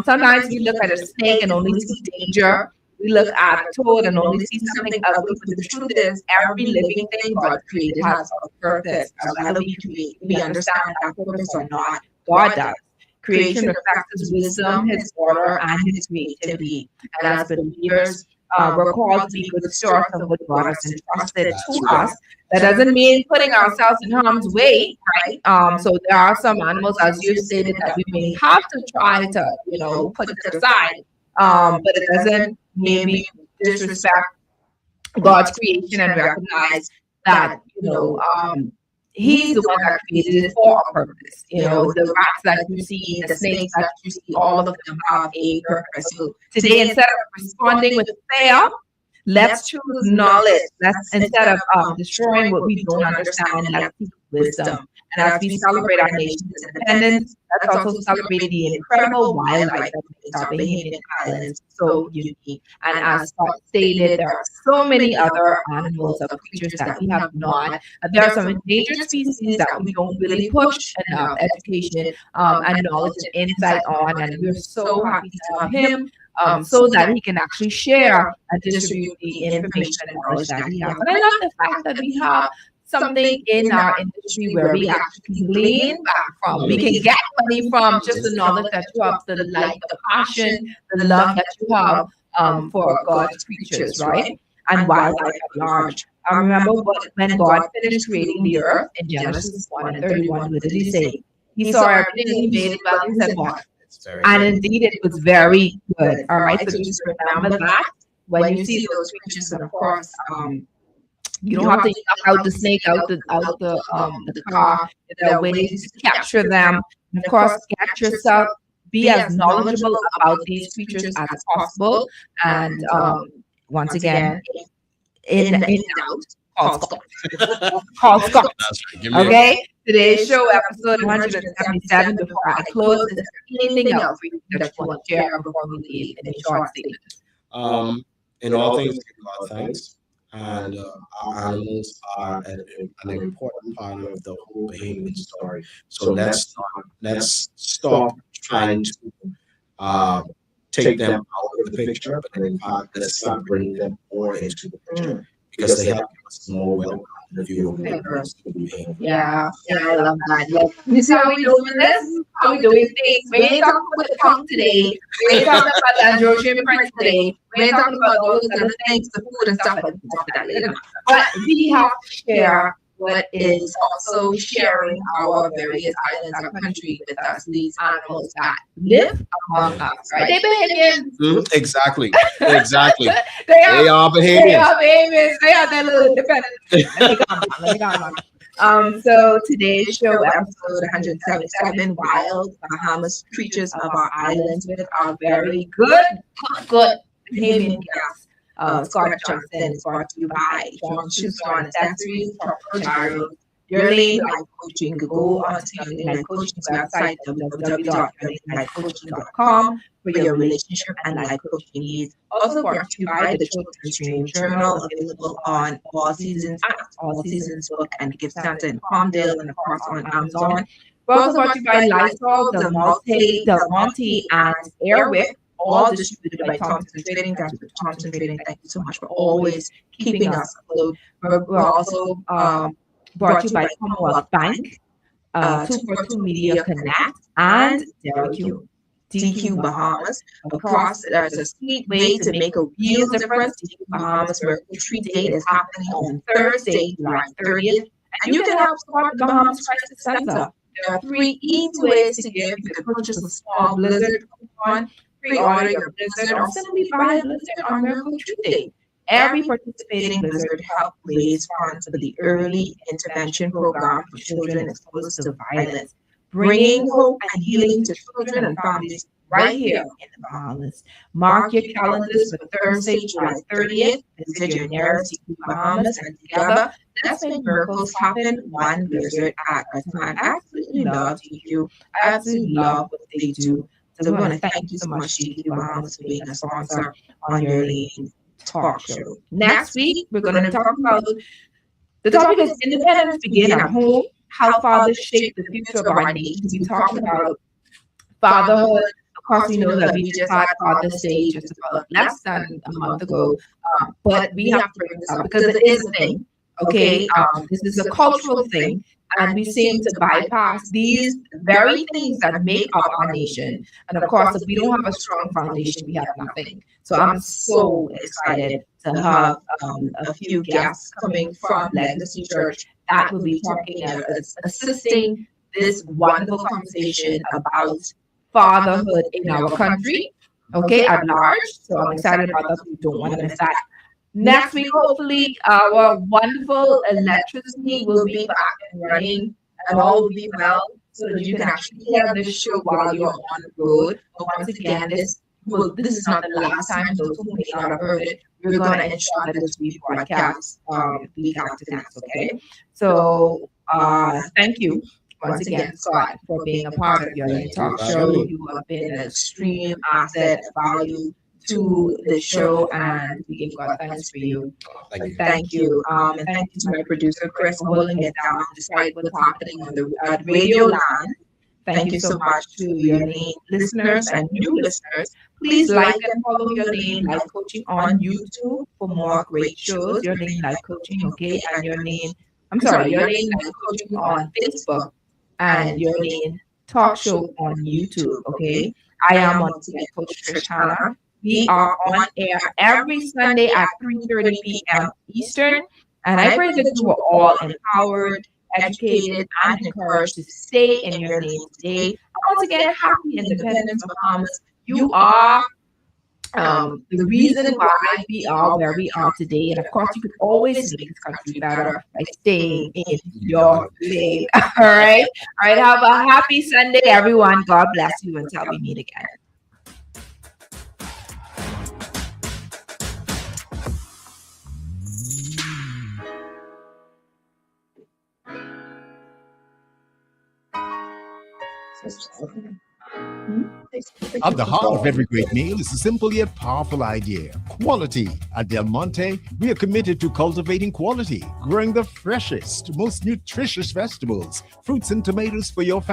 sometimes we look at a snake and only see danger. We look at a toad and only see something ugly. But the truth is, every living thing God created has a purpose. Whether we understand that purpose or not, God does. Creation reflects his wisdom, his order, and his creativity. And as believers, we're called to be good stewards of what God has entrusted to us. That doesn't mean putting ourselves in harm's way, right? So there are some animals, as you stated, that we may have to try to, put it aside. But it doesn't mean we disrespect God's creation and recognize that, He's the one that created it for a purpose. The rats that you see, the snakes that you see, all of them have a purpose. So today, instead of responding with fear, let's choose knowledge. Let's, instead of destroying what we don't understand, let's seek wisdom. And as we celebrate our nation's independence, let's also celebrate the incredible wildlife that makes our Bahamian Islands so unique. And as Scott stated, there are so many other animals or creatures that we have not. There are some endangered species that we don't really push enough education and knowledge and insight on. And we're so happy to have him so that he can actually share and distribute the information and knowledge that he has. And I love the fact that we have something in our industry where we actually can glean back from. We can get money from just the knowledge that you have, the light, the passion, the love that you have for God's creatures, right? And wildlife at large. I remember when God finished creating the earth in Genesis 1:31, what did he say? He saw everything, he made it well, he said what? And indeed, it was very good. All right, so just remember that when you see those creatures, and of course, you don't have to knock out the snake out the car. There are ways to capture them. And of course, get yourself, be as knowledgeable about these creatures as possible. And once again, in doubt, call Scott. Call Scott. Okay? Today's show, episode 177. Before I close, is there anything else that you want to share before we leave in a short statement? In all things, give God thanks. And our animals are an important part of the whole Bahamian story. So let's stop trying to take them out of the picture, but in fact, let's start bringing them more into the picture because they help us more welcome the view of the Yeah, I love that. You see how we doing this? How we doing things? We ain't talking about the tongue today. We ain't talking about the androgen print today. We ain't talking about all those other things, the food and stuff. But we talk about that later. But we have to share what is also sharing our various islands, our country with us, these animals that live among us, right? They're Bahamians. Exactly. they are Bahamians. They are Bahamians. They are their little independent. Let me go. So today's show, episode 177, Wild Bahamas Creatures of Our Islands, with our very good Bahamian guest. Scott Johnson is brought to you by John Schuster Accessories, Ontario. Your Lane Life Coaching. Go on to Your Lane Life Coaching's website, www.yourlanelife.com, for your relationship and life coaching needs. Also brought to you by the Children's Dream Journal, available on All Seasons Book and Gift Center in Palmdale and of course on Amazon. We're also brought to you by Lysol, Del Monte, and Airwick, all distributed by Thompson Trading. Thank you so much for always keeping us afloat. We're also brought to you by Commonwealth Bank, 242 Media Connect, and DQ Bahamas. Across, there's a sweet way to make a real difference. DQ Bahamas Miracle Retreat Date is happening on Thursday, July 30th, and you can help support the Bahamas Crisis Center. There are 3 easy ways to give. You can purchase a small Blizzard coupon, pre-order your Blizzard, or simply buy a Blizzard on Miracle Retreat Day. Every participating Blizzard helps raise funds for the Early Intervention Program for children exposed to violence, bringing hope and healing to children and families right here in the Bahamas. Mark your calendars for Thursday, July 30th. Visit your nearest DQ Bahamas, and together, let's make miracles happen one Blizzard at a time. I absolutely love DQ. I absolutely love what they do. So we want to thank you so much, DQ Bahamas, for being a sponsor on Your Lane Talk Show. Next week, we're going to talk about the topic is independence begin at home, how fathers shape the future of our nation. We talked about fatherhood. Of course, we know that we just had Father's Day just about less than a month ago, but we have to bring this up because it is a thing. Okay, this is a cultural thing, and we seem to bypass these very things that make up our nation. And of course, if we don't have a strong foundation, we have nothing. So I'm so excited to have a few guests coming from Legacy Church that will be talking and assisting this wonderful conversation about fatherhood in our country, okay, at large. So I'm excited about that. We don't want to miss that. Next week, hopefully, our wonderful electricity will be back and running and all will be well so that you can actually hear this show while you're on the road. But once again, this is not the last time. Those who may not have heard it, we're going to ensure that this will be broadcast week after next, okay? So thank you once again, Scott, for being a part of your talk show. You have been an extreme asset, value to the show, and we give God thanks for you. Thank you. And thank you to my producer, Chris, for holding it down despite what's happening on the radio land. Thank you so much to your name listeners and new listeners. Please like and follow Your Lane Life Coaching on YouTube for more great shows. Your Lane Life Coaching, okay? And Your Lane Life Coaching on Facebook and Your Lane Talk Show on YouTube, okay? I am once again Coach Trishana. We are on air every Sunday at 3:30 p.m. Eastern, and I pray that you are all empowered, educated, and encouraged to stay in your lane today. Once again, happy Independence, Bahamas. You are the reason why we are where we are today, and of course, you could always make this country better by staying in your lane. All right. Have a happy Sunday, everyone. God bless you until we meet again. At the heart of every great meal is a simple yet powerful idea: quality. At Del Monte, we are committed to cultivating quality, growing the freshest, most nutritious vegetables, fruits, and tomatoes for your family.